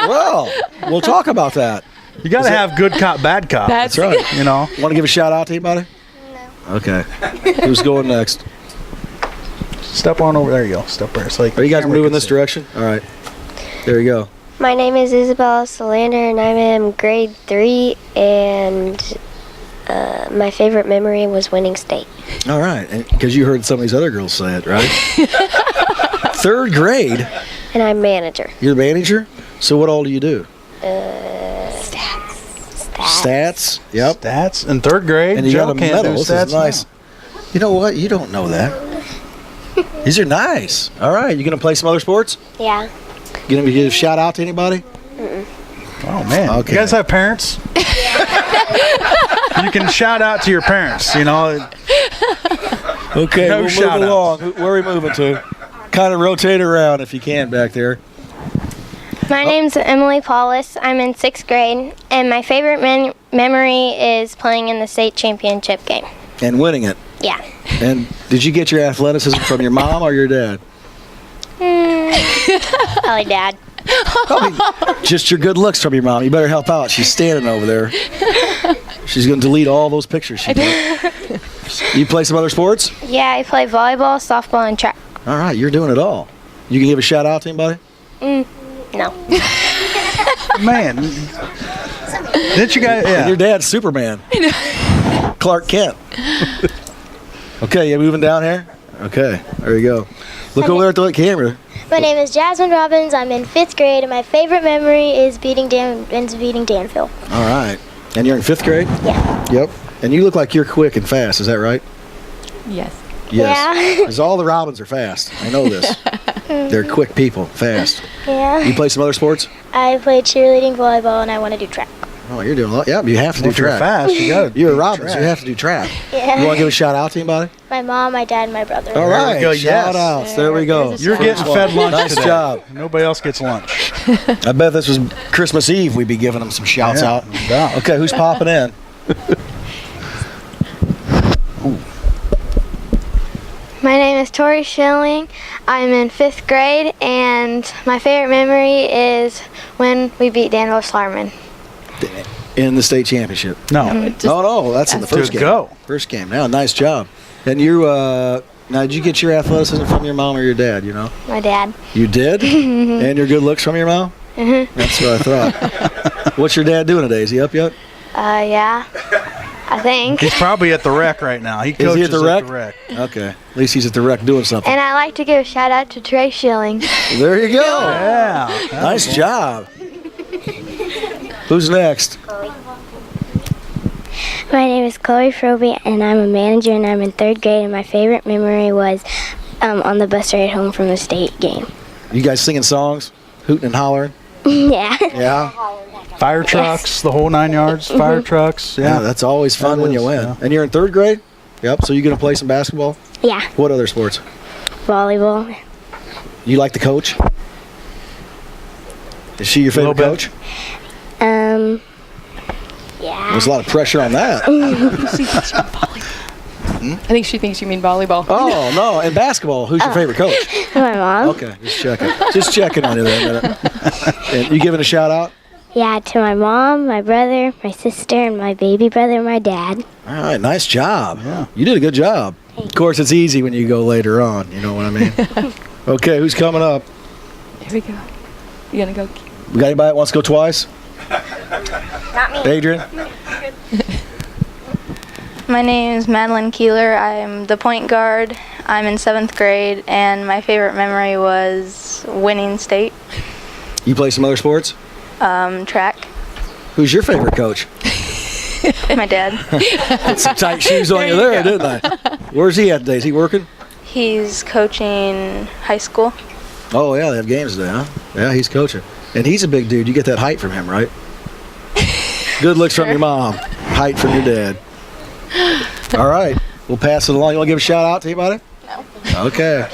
C: well, we'll talk about that.
A: you got to have good cop, bad cop.
C: That's right.
A: You know?
C: Want to give a shout out to anybody?
J: No.
C: Okay. Who's going next?
A: Step on over. There you go. Step there. It's like
C: Are you guys
A: camera
C: moving
A: can
C: this
A: see.
C: direction? All right. There you go.
G: My name is Isabella Solander, and I'm in grade 3, and my favorite memory was winning state.
C: All right. Because you heard some of these other girls say it, right? 3rd grade.
G: And I'm manager.
C: You're the manager? So what all do you do?
G: Stats.
C: Yep.
A: Stats in 3rd grade.
C: And you
A: Joe
C: got a
A: can't
C: medal.
A: do
C: This
A: stats
C: is nice.
A: now.
C: You know what? You don't know that. These are nice. All right. You going to play some other sports?
G: Yeah.
C: You going to give a shout out to anybody?
A: Oh, man.
C: Okay.
A: You guys have parents? You can shout out to your parents, you know.
C: Okay,
A: No
C: we'll move
A: shout-outs.
C: along. Where are we moving to? Kind of rotate around if you can back there.
G: My name's Emily Paulus. I'm in 6th grade, and my favorite memory is playing in the state championship game.
C: And winning it.
G: Yeah.
C: And did you get your athleticism from your mom or your dad?
G: Probably Dad.
C: Probably just your good looks from your mom. You better help out. She's standing over there. She's going to delete all those pictures she took. You play some other sports?
G: Yeah, I play volleyball, softball, and track.
C: All right, you're doing it all. You can give a shout out to anybody?
G: No.
A: Man. Didn't you guys?
C: And
A: Yeah.
C: your dad's Superman. Clark Kent. Okay, you moving down here? Okay, there you go. Look over there at the camera.
G: My name is Jasmine Robbins. I'm in 5th grade, and my favorite memory is beating Danville.
C: All right. And you're in 5th grade?
G: Yeah.
C: Yep. And you look like you're quick and fast. Is that right?
E: Yes.
C: Yes.
G: Yeah.
C: Because all the Robins are fast. I know this. They're quick people, fast.
G: Yeah.
C: You play some other sports?
G: I play cheerleading, volleyball, and I want to do track.
C: Oh, you're doing a lot. Yeah, you have to do
A: If you're
C: track.
A: fast, you got to.
C: You're a Robin, so you have to do track.
G: Yeah.
C: You want to give a shout out to anybody?
G: My mom, my dad, and my brother.
C: All
A: There we
C: right.
A: go,
C: Shout
A: yes.
C: outs. There we go.
A: You're getting fed lunch
C: Nice
A: today.
C: job.
A: Nobody else gets lunch.
C: I bet this was Christmas Eve. We'd be giving them some shouts
A: Yeah,
C: out.
A: no doubt.
C: Okay, who's popping in?
I: My name is Tori Schilling. I'm in 5th grade, and my favorite memory is when we beat Danville Schlarman.
C: In the state championship.
A: No.
C: No, that's in the first game.
A: Go.
C: First game. Now, nice job. And you, now, did you get your athleticism from your mom or your dad, you know?
I: My dad.
C: You did? And your good looks from your mom? That's what I thought. What's your dad doing today? Is he up yet?
I: Yeah. I think.
A: He's probably at the rec right now. He
C: Is
A: coaches
C: he at the rec?
A: rec.
C: Okay. At least he's at the rec doing something.
I: And I like to give a shout out to Trey Schilling.
C: There you go.
A: Yeah.
C: Nice job. Who's next?
G: My name is Chloe Froby, and I'm a manager, and I'm in 3rd grade, and my favorite memory was on the bus ride home from the state game.
C: You guys singing songs? Hooting and hollering?
G: Yeah.
C: Yeah.
A: Fire trucks, the whole 9 yards. Fire trucks.
C: Yeah,
A: Yeah.
C: that's always fun
A: That
C: when you
A: is,
C: win.
A: yeah.
C: And you're in 3rd grade? Yep. So you going to play some basketball?
G: Yeah.
C: What other sports?
G: Volleyball.
C: You like the coach? Is she your favorite coach?
G: Yeah.
C: There's a lot of pressure on that.
E: I think she thinks you mean volleyball.
C: Oh, no. And basketball, who's your favorite coach?
G: My mom.
C: Okay, just checking. Just checking on you there a minute. And you giving a shout out?
G: Yeah, to my mom, my brother, my sister, and my baby brother, and my dad.
C: All right, nice job. Yeah. You did a good job. Of course, it's easy when you go later on. You know what I mean? Okay, who's coming up?
E: Here we go. You gonna go?
C: We got anybody that wants to go twice?
G: Not me.
C: Adrian?
K: My name is Madeline Keeler. I'm the point guard. I'm in 7th grade, and my favorite memory was winning state.
C: You play some other sports?
K: Track.
C: Who's your favorite coach?
K: My dad.
C: Put some tight shoes on you there, didn't I? Where's he at today? Is he working?
K: He's coaching high school.
C: Oh, yeah, they have games today, huh? Yeah, he's coaching. And he's a big dude. You get that height from him, right? Good looks from your mom. Height from your dad. All right. We'll pass it along. You want to give a shout out to anybody?
K: No.
C: Okay.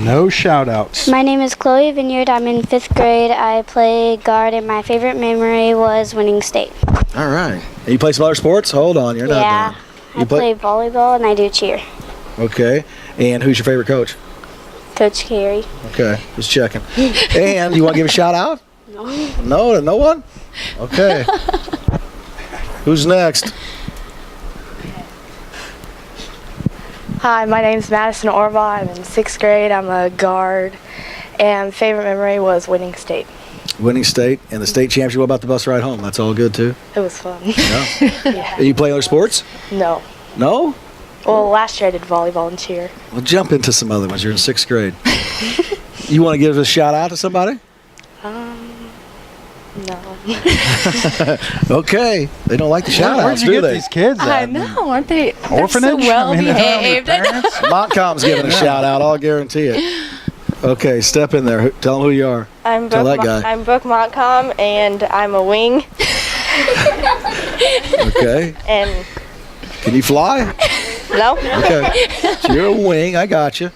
A: No shout outs.
I: My name is Chloe Vineyard. I'm in 5th grade. I play guard, and my favorite memory was winning state.
C: All right. And you play some other sports? Hold on. You're not done.
I: I play volleyball, and I do cheer.
C: Okay. And who's your favorite coach?
I: Coach Carey.
C: Okay. Just checking. And you want to give a shout out?
I: No.
C: No? No one? Okay. Who's next?
L: Hi, my name's Madison Orval. I'm in 6th grade. I'm a guard. And favorite memory was winning state.
C: Winning state and the state championship. What about the bus ride home? That's all good too?
L: It was fun.
C: Yeah.
L: Yeah.
C: You play other sports?
L: No.
C: No?
L: Well, last year I did volleyball and cheer.
C: Well, jump into some other ones. You're in 6th grade. You want to give a shout out to somebody?
L: No.
C: Okay. They don't like the shout
A: Where'd
C: outs,
A: you
C: do
A: get
C: they?
A: these kids at?
E: I know, aren't they?
A: Orphanage?
E: They're so well
A: I mean, they don't have any
E: behaved. I know.
A: parents?
C: Montcalm's giving a shout out, I'll guarantee it. Okay, step in there. Tell them who you are.
L: I'm
C: Tell that guy.
L: I'm Brooke Montcalm, and I'm a wing.
C: Okay.
L: And
C: Can you fly?
L: no.
C: Okay. So you're a wing. I got you.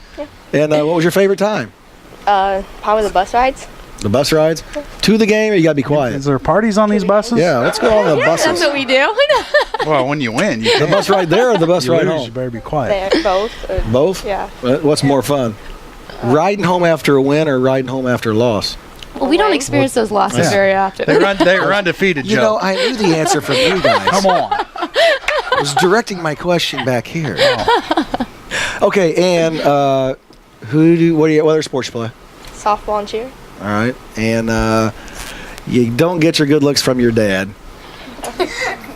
C: And what was your favorite time?
L: Probably the bus rides.
C: The bus rides? To the game, or you got to be quiet?
A: Is there parties on these buses?
C: Yeah, let's go on the buses.
E: That's what we do.
A: Well, when you win, you
C: The bus ride there or the bus
A: you
C: ride
A: lose,
C: home?
A: you better be quiet.
L: There, both.
C: Both?
L: Yeah.
C: What's more fun? Riding home after a win or riding home after a loss?
E: Well, we don't experience those losses very often.
A: They're undefeated,
C: You
A: Joe.
C: know, I knew the answer from you guys.
A: Come on.
C: I was directing my question back here. Okay, and what other sports you play?
L: Softball and cheer.
C: All right, and you don't get your good looks from your dad.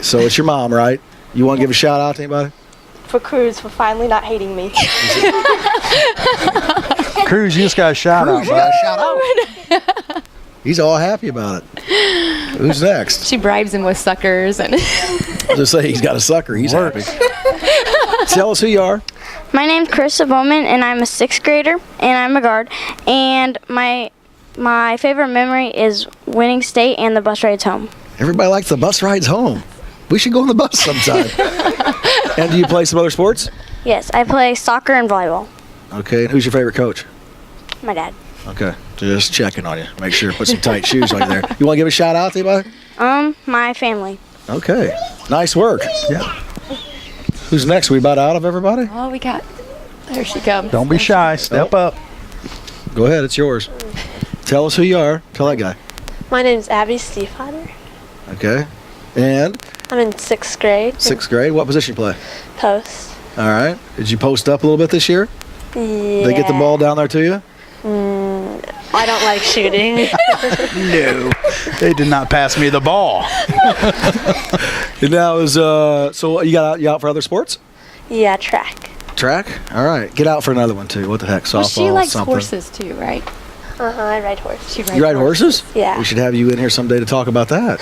C: So it's your mom, right? You want to give a shout out to anybody?
L: For Cruz for finally not hating me.
A: Cruz, you just got a shout out, bud.
C: Shout out. He's all happy about it. Who's next?
E: She bribes him with suckers and.
C: I'll just say he's got a sucker. He's happy. Tell us who you are.
I: My name's Carissa Bowman, and I'm a 6th grader, and I'm a guard. And my favorite memory is winning state and the bus rides home.
C: Everybody likes the bus rides home. We should go on the bus sometime. And do you play some other sports?
I: Yes, I play soccer and volleyball.
C: Okay, and who's your favorite coach?
I: My dad.
C: Okay, just checking on you. Make sure to put some tight shoes on you there. You want to give a shout out to anybody?
I: My family.
C: Okay, nice work.
A: Yeah.
C: Who's next? We about out of everybody?
E: Oh, we got. There she comes.
A: Don't be shy. Step up.
C: Go ahead, it's yours. Tell us who you are. Tell that guy.
L: My name's Abby Stiefvater.
C: Okay, and
L: I'm in 6th grade.
C: 6th grade. What position you play?
L: Post.
C: All right. Did you post up a little bit this year?
L: Yeah.
C: They get the ball down there to you?
L: I don't like shooting.
A: No. They did not pass me the ball.
C: And now is so you out for other sports?
L: Yeah, track.
C: Track? All right. Get out for another one too. What the heck? Softball,
E: Well, she likes
C: something.
E: horses too, right?
L: I ride horse.
E: She rides
C: You ride horses?
L: Yeah.
C: We should have you in here someday to talk about that.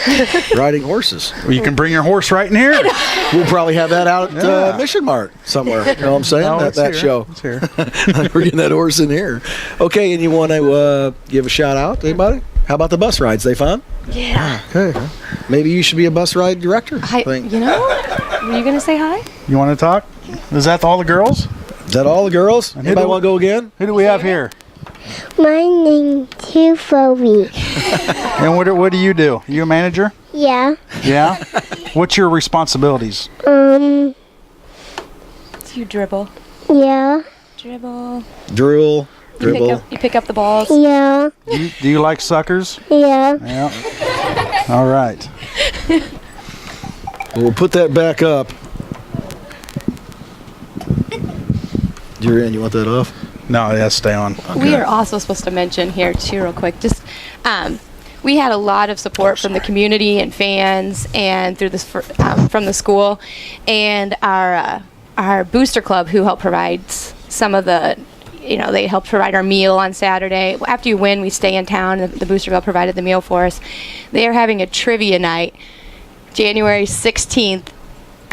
C: Riding horses.
A: Well, you can bring your horse right in here.
C: We'll probably have that out at
A: Yeah.
C: Mission Mart somewhere. You know what I'm saying?
A: No,
C: that
A: it's here.
C: show.
A: It's here.
C: We're getting that horse in here. Okay, and you want to give a shout out to anybody? How about the bus rides? They fun?
L: Yeah.
C: Okay. Maybe you should be a bus ride director.
E: Hi.
C: Think.
E: You know? Were you gonna say hi?
A: You want to talk? Is that all the girls?
C: Is that all the girls?
A: And
C: Anybody want to go again?
A: Who do we have here?
I: My name's Phoebe.
A: And what do you do? You a manager?
I: Yeah.
A: Yeah? What's your responsibilities?
E: Do you dribble?
I: Yeah.
E: Dribble.
C: Dribble.
E: You pick up the balls.
I: Yeah.
A: Do you like suckers?
I: Yeah.
A: Yeah. All right.
C: We'll put that back up. You're in. You want that off?
A: No, it has to stay on.
C: Okay.
E: We are also supposed to mention here too, real quick. Just we had a lot of support from the community and fans, and through this from the school, and our booster club, who helped provide some of the. They helped provide our meal on Saturday. After you win, we stay in town. The booster club provided the meal for us. They are having a trivia night, January 16th.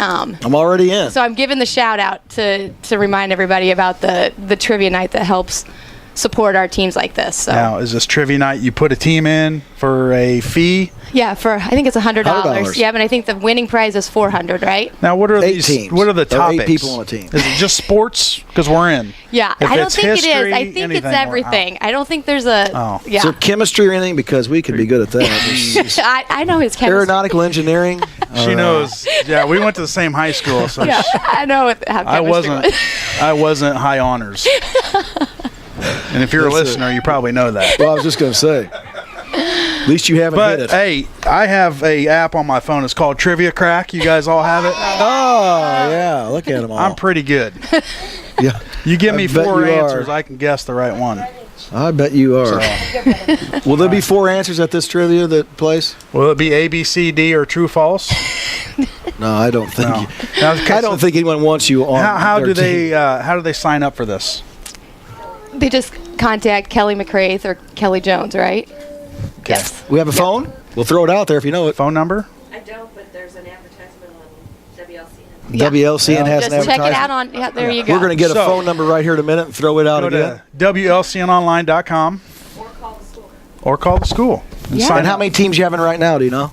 C: I'm already in.
E: So I'm giving the shout out to remind everybody about the trivia night that helps support our teams like this. So.
A: Now, is this trivia night? You put a team in for a fee?
E: Yeah, I think it's $100.
C: $100.
E: Yeah, but I think the winning prize is $400, right?
A: Now, what are
C: 8
A: these?
C: teams.
A: What are the
C: There are 8
A: topics?
C: people on a team.
A: Is it just sports? Because we're in.
E: Yeah,
A: If
E: I don't
A: it's
E: think
A: history,
E: it is. I think
A: anything,
E: it's
A: we're out.
E: everything. I don't think there's a.
A: Oh.
E: Yeah.
C: Is there chemistry or anything? Because we could be good at that.
E: I know his chemistry.
C: Aeronautical engineering.
A: She knows. Yeah, we went to the same high school, so
E: Yeah, I know how chemistry
A: I wasn't high honors. And if you're a listener, you probably know that.
C: Well, I was just going to say. At least you haven't hit
A: But
C: it.
A: hey, I have a app on my phone. It's called Trivia Crack. You guys all have it?
C: Oh, yeah. Look at them all.
A: I'm pretty good.
C: Yeah.
A: You give me
C: I bet
A: 4
C: you
A: answers,
C: are.
A: I can guess the right one.
C: I bet you are. Will there be 4 answers at this trivia place?
A: Will it be A, B, C, D, or true, false?
C: No, I don't think.
A: No. Now,
C: I don't think anyone wants you on.
A: How
C: their
A: do they
C: team.
A: how do they sign up for this?
E: They just contact Kelly McCraith or Kelly Jones, right?
A: Okay.
E: Yes.
C: We have a phone? We'll throw it out there if you know it.
A: Phone number?
M: I don't, but there's an advertisement on WLCN.
E: Yeah.
C: WLCN has an
E: Just check
C: advertisement.
E: it out on. Yeah, there you go.
C: We're going to get a
A: So-
C: phone number right here in a minute and throw it out
A: Go
C: again.
A: to WLCNonline.com or call the school.
E: Yeah.
A: sign
C: And how
A: up.
C: many teams you having right now? Do you know?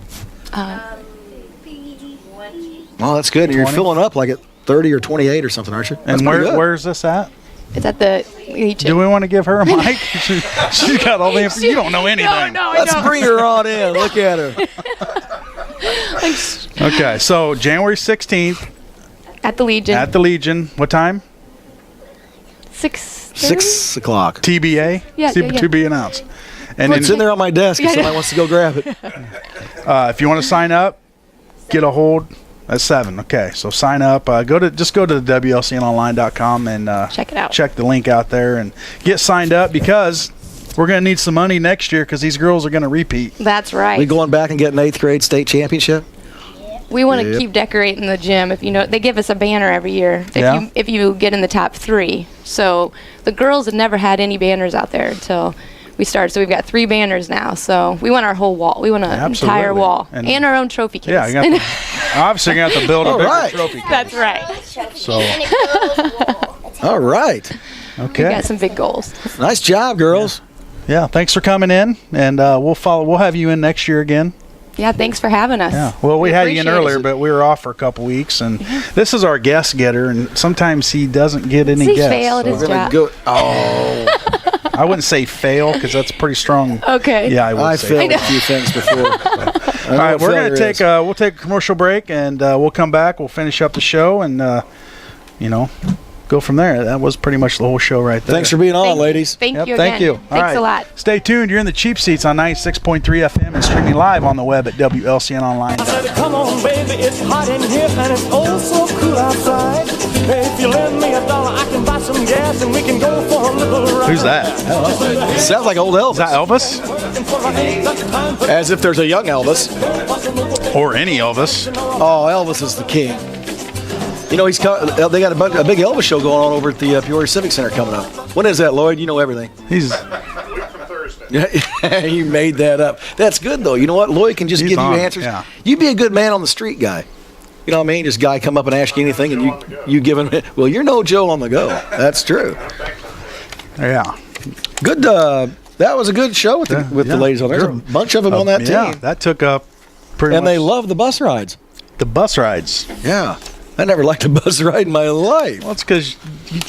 C: Well, that's good. You're
A: 20.
C: filling up like at 30 or 28 or something, aren't you? That's
A: And
C: pretty good.
A: where's this at?
E: It's at the Legion.
A: Do we want to give her a mic? She's got all the information. You don't know anything.
E: No,
C: Let's bring her on in. Look at her.
A: Okay, so January 16th
E: At the Legion.
A: at the Legion. What time?
E: 6.
C: 6 o'clock.
A: TBA?
E: Yeah, yeah, yeah.
A: To be announced. And then
C: It's in there on my desk if
E: Yeah,
C: somebody
E: yeah.
C: wants to go grab it.
A: if you want to sign up, get a hold at 7. Okay, so sign up. Go to the WLCNonline.com and
E: Check it out.
A: check the link out there and get signed up because we're going to need some money next year because these girls are going to repeat.
E: That's right.
C: We going back and getting 8th grade state championship?
E: We want to
C: Yep.
E: keep decorating the gym. If you know, they give us a banner every year if you get in the top 3. So the girls had never had any banners out there until we started. So we've got 3 banners now. So we want our whole wall. We want an
A: Absolutely.
E: entire wall
A: And-
E: and our own trophy case.
A: Yeah, you got obviously you're going to have to build a
C: All
A: bigger
C: right.
A: trophy case.
E: That's right.
A: So,
C: All right.
E: We
A: okay.
E: got some big goals.
C: Nice job, girls.
A: Yeah, thanks for coming in, and we'll have you in next year again.
E: Yeah, thanks for having us.
A: Yeah, well, we had you in
E: appreciate
A: earlier,
E: it.
A: but we were off for a couple weeks, and this is our guest getter, and sometimes he doesn't get any
E: He
A: guests.
E: failed his
C: We're going to
E: job.
C: go. Oh,
A: I wouldn't say fail because that's pretty strong.
E: Okay.
A: Yeah, I would
C: I
A: say.
C: failed a few things before.
A: All right, we're gonna take we'll take a commercial break, and we'll come back. We'll finish up the show, and go from there. That was pretty much the whole show right there.
C: Thanks for being on, ladies.
E: Thank
A: Yep,
E: you again.
A: thank you. All
E: Thanks
A: right.
E: a lot.
A: Stay tuned. You're in the Cheap Seats on 96.3 FM and streaming live on the web at WLCNonline.com.
N: Come on, baby, it's hot in here and it's oh so cool outside. If you lend me $1, I can buy some gas and we can go for a little ride.
A: Who's that?
C: Sounds like old Elvis.
A: Is that Elvis?
C: As if there's a young Elvis.
A: Or any Elvis?
C: Oh, Elvis is the king. You know, they got a big Elvis show going on over at the Peoria Civic Center coming up. When is that, Lloyd? You know everything.
A: He's
C: You made that up. That's good, though. You know what? Lloyd can just
A: He's
C: give
A: on,
C: you answers.
A: yeah.
C: You'd be a good man on the street guy. You know what I mean? Just guy come up and ask you anything, and you give him. Well, you're no Joe on the go. That's true.
A: yeah.
C: Good. That was a good show with the ladies on there. There's a bunch of them on that
A: Yeah,
C: team,
A: that took up pretty
C: and
A: much.
C: they love the bus rides.
A: The bus rides.
C: Yeah. I never liked a bus ride in my life.
A: Well, it's because,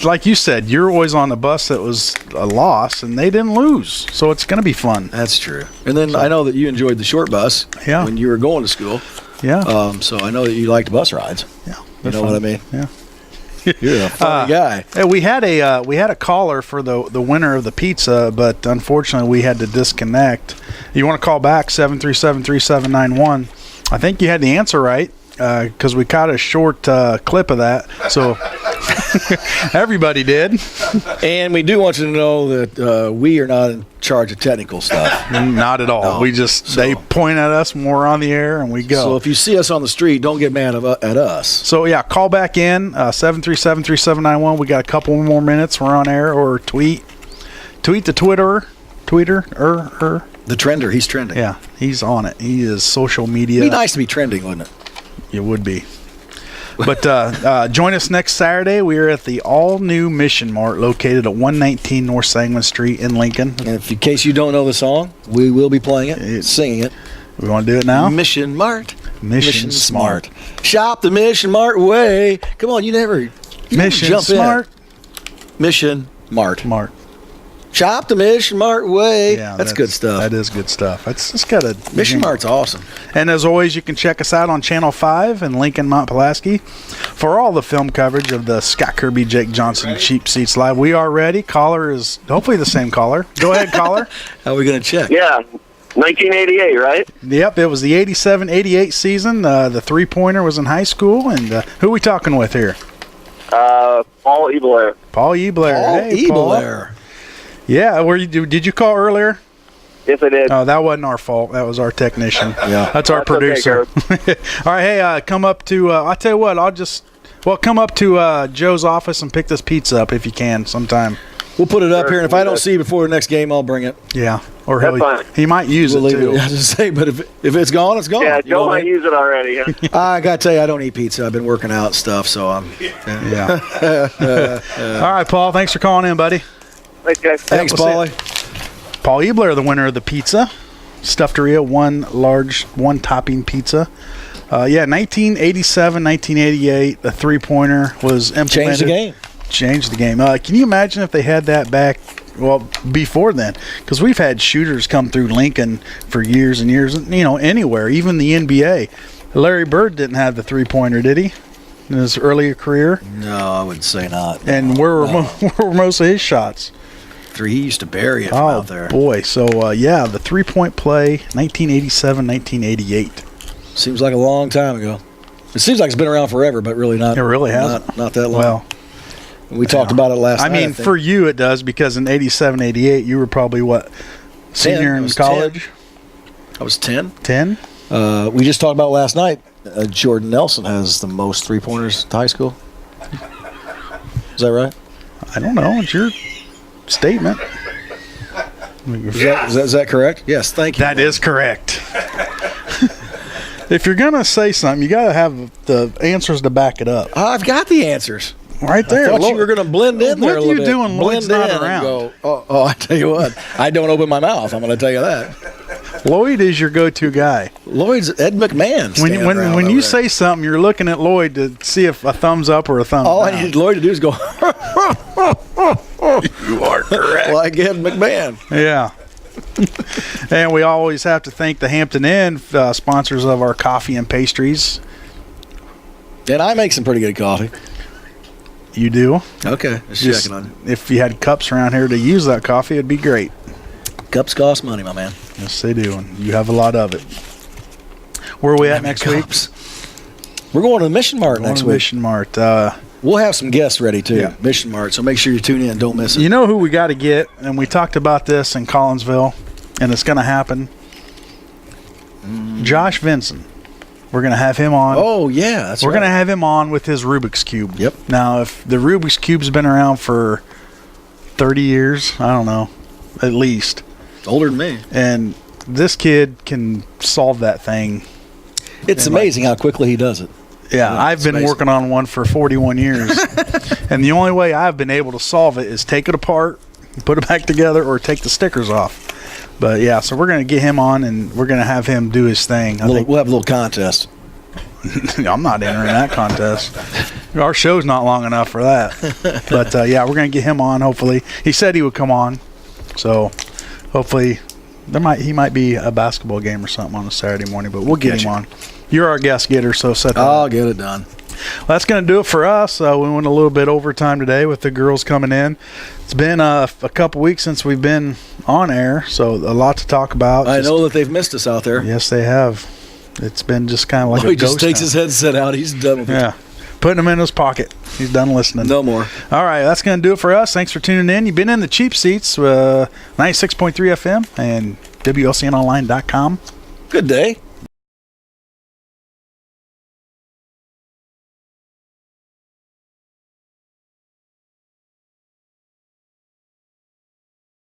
A: like you said, you're always on a bus that was a loss, and they didn't lose, so it's going to be fun.
C: That's true. And then I know that you enjoyed the short bus when you were going to school.
A: Yeah.
C: So I know that you liked bus rides.
A: Yeah.
C: You know what I mean?
A: Yeah.
C: You're a funny guy.
A: Hey, we had a caller for the winner of the pizza, but unfortunately we had to disconnect. You want to call back 737-3791? I think you had the answer right. Because we caught a short clip of that, so everybody did.
C: And we do want you to know that we are not in charge of technical stuff.
A: Not at all.
C: No.
A: We just they point at us when we're on the air, and we go.
C: So if you see us on the street, don't get mad at us.
A: So yeah, call back in 737-3791. We got a couple more minutes. We're on air, or tweet to Twitter.
C: The trender, he's trending.
A: Yeah, he's on it. He is social media.
C: It'd be nice to be trending, wouldn't it?
A: It would be. But join us next Saturday. We are at the all-new Mission Mart located at 119 North Sangamon Street in Lincoln.
C: And if, in case you don't know the song, we will be playing it, singing it.
A: We want to do it now?
C: Mission Mart.
A: Mission Smart.
C: Shop the Mission Mart way. Come on, you never
A: Mission Smart.
C: Mission Mart.
A: Mart.
C: Shop the Mission Mart way.
A: Yeah,
C: that's good stuff.
A: That is good stuff. It's just got a
C: Mission Mart's awesome.
A: And as always, you can check us out on Channel 5 in Lincoln, Mount Pulaski for all the film coverage of the Scott Kirby, Jake Johnson Cheap Seats Live. We are ready. Caller is hopefully the same caller. Go ahead, caller.
C: How are we going to check?
O: Yeah, 1988, right?
A: Yep, it was the 87-88 season. The three-pointer was in high school. And who are we talking with here?
O: Paul Ebler.
A: Paul Ebler. Hey,
C: Ebler.
A: Yeah, did you call earlier?
O: Yes, I did.
A: Oh, that wasn't our fault. That was our technician.
C: Yeah,
A: that's our producer.
O: Okay,
A: all right, hey, come up to. I'll tell you what. Come up to Joe's office and pick this pizza up if you can sometime.
C: We'll put it up here, and if I don't see you before the next game, I'll bring it.
A: Yeah, or
O: That's
A: he might use it too.
C: I just say, but if it's gone, it's gone.
O: Yeah, Joe might use it already. Yeah.
C: I got to tell you, I don't eat pizza. I've been working out and stuff, so I'm.
A: Yeah. All right, Paul. Thanks for calling in, buddy.
O: Thanks, guys.
C: Thanks, Paulie.
A: Paul Ebler, the winner of the pizza, Stuffed-A-Ria, one topping pizza. 1987, 1988, a three-pointer was implemented. Changed the game. Can you imagine if they had that back, before then? Because we've had shooters come through Lincoln for years and years, anywhere, even the NBA. Larry Bird didn't have the three-pointer, did he, in his earlier career?
C: No, I would say not.
A: And where were most of his shots?
C: He used to bury it from out there.
A: Boy. So, the three-point play, 1987, 1988.
C: Seems like a long time ago. It seems like it's been around forever, but really not.
A: It really hasn't.
C: Not that long.
A: Well,
C: we talked about it last night.
A: I mean, for you it does, because in 87, 88, you were probably, senior in college?
C: 10. I was 10.
A: 10?
C: We just talked about last night. Jordan Nelson has the most three-pointers to high school. Is that right?
A: I don't know. It's your statement.
C: Is that correct? Yes, thank you.
A: That is correct. If you're going to say something, you got to have the answers to back it up.
C: I've got the answers.
A: Right there.
C: I thought you were going to blend in there a little bit.
A: What are you doing? Lloyd's not around.
C: Go, I tell you what. I don't open my mouth. I'm going to tell you that.
A: Lloyd is your go-to guy.
C: Lloyd's Ed McMahon.
A: When you say something, you're looking at Lloyd to see if a thumbs up or a thumbs down.
C: All I need Lloyd to do is go,
A: you are correct.
C: Like Ed McMahon.
A: Yeah. And we always have to thank the Hampton Inn, sponsors of our coffee and pastries.
C: And I make some pretty good coffee.
A: You do?
C: Okay. Just checking on you.
A: If you had cups around here to use that coffee, it'd be great.
C: Cups cost money, my man.
A: Yes, they do, and you have a lot of it. Where are we at next week?
C: We're going to the Mission Mart next week.
A: Mission Mart.
C: We'll have some guests ready, too.
A: Yeah.
C: Mission Mart, so make sure you tune in. Don't miss it.
A: You know who we got to get, and we talked about this in Collinsville, and it's going to happen. Josh Vinson. We're going to have him on.
C: Oh, yeah, that's
A: We're going to have him on with his Rubik's Cube.
C: Yep.
A: Now, if the Rubik's Cube's been around for 30 years, I don't know, at least.
C: Older than me.
A: And this kid can solve that thing.
C: It's amazing how quickly he does it.
A: Yeah, I've been working on one for 41 years. And the only way I've been able to solve it is take it apart, put it back together, or take the stickers off. But, yeah, so we're going to get him on, and we're going to have him do his thing.
C: We'll have a little contest.
A: I'm not entering that contest. Our show's not long enough for that. But, yeah, we're going to get him on, hopefully. He said he would come on. So, hopefully, he might be a basketball game or something on a Saturday morning, but we'll get him on. You're our guest getter, so set that
C: I'll
A: up.
C: get it done.
A: Well, that's going to do it for us. We went a little bit overtime today with the girls coming in. It's been a couple weeks since we've been on air, so a lot to talk about.
C: I know that they've missed us out there.
A: Yes, they have. It's been just kind of like a
C: he
A: ghost
C: just takes
A: town.
C: his headset out. He's done with it.
A: Yeah. Putting him in his pocket. He's done listening.
C: No more.
A: All right, that's going to do it for us. Thanks for tuning in. You've been in the Cheap Seats, 96.3 FM and WLCNonline.com.
C: Good day.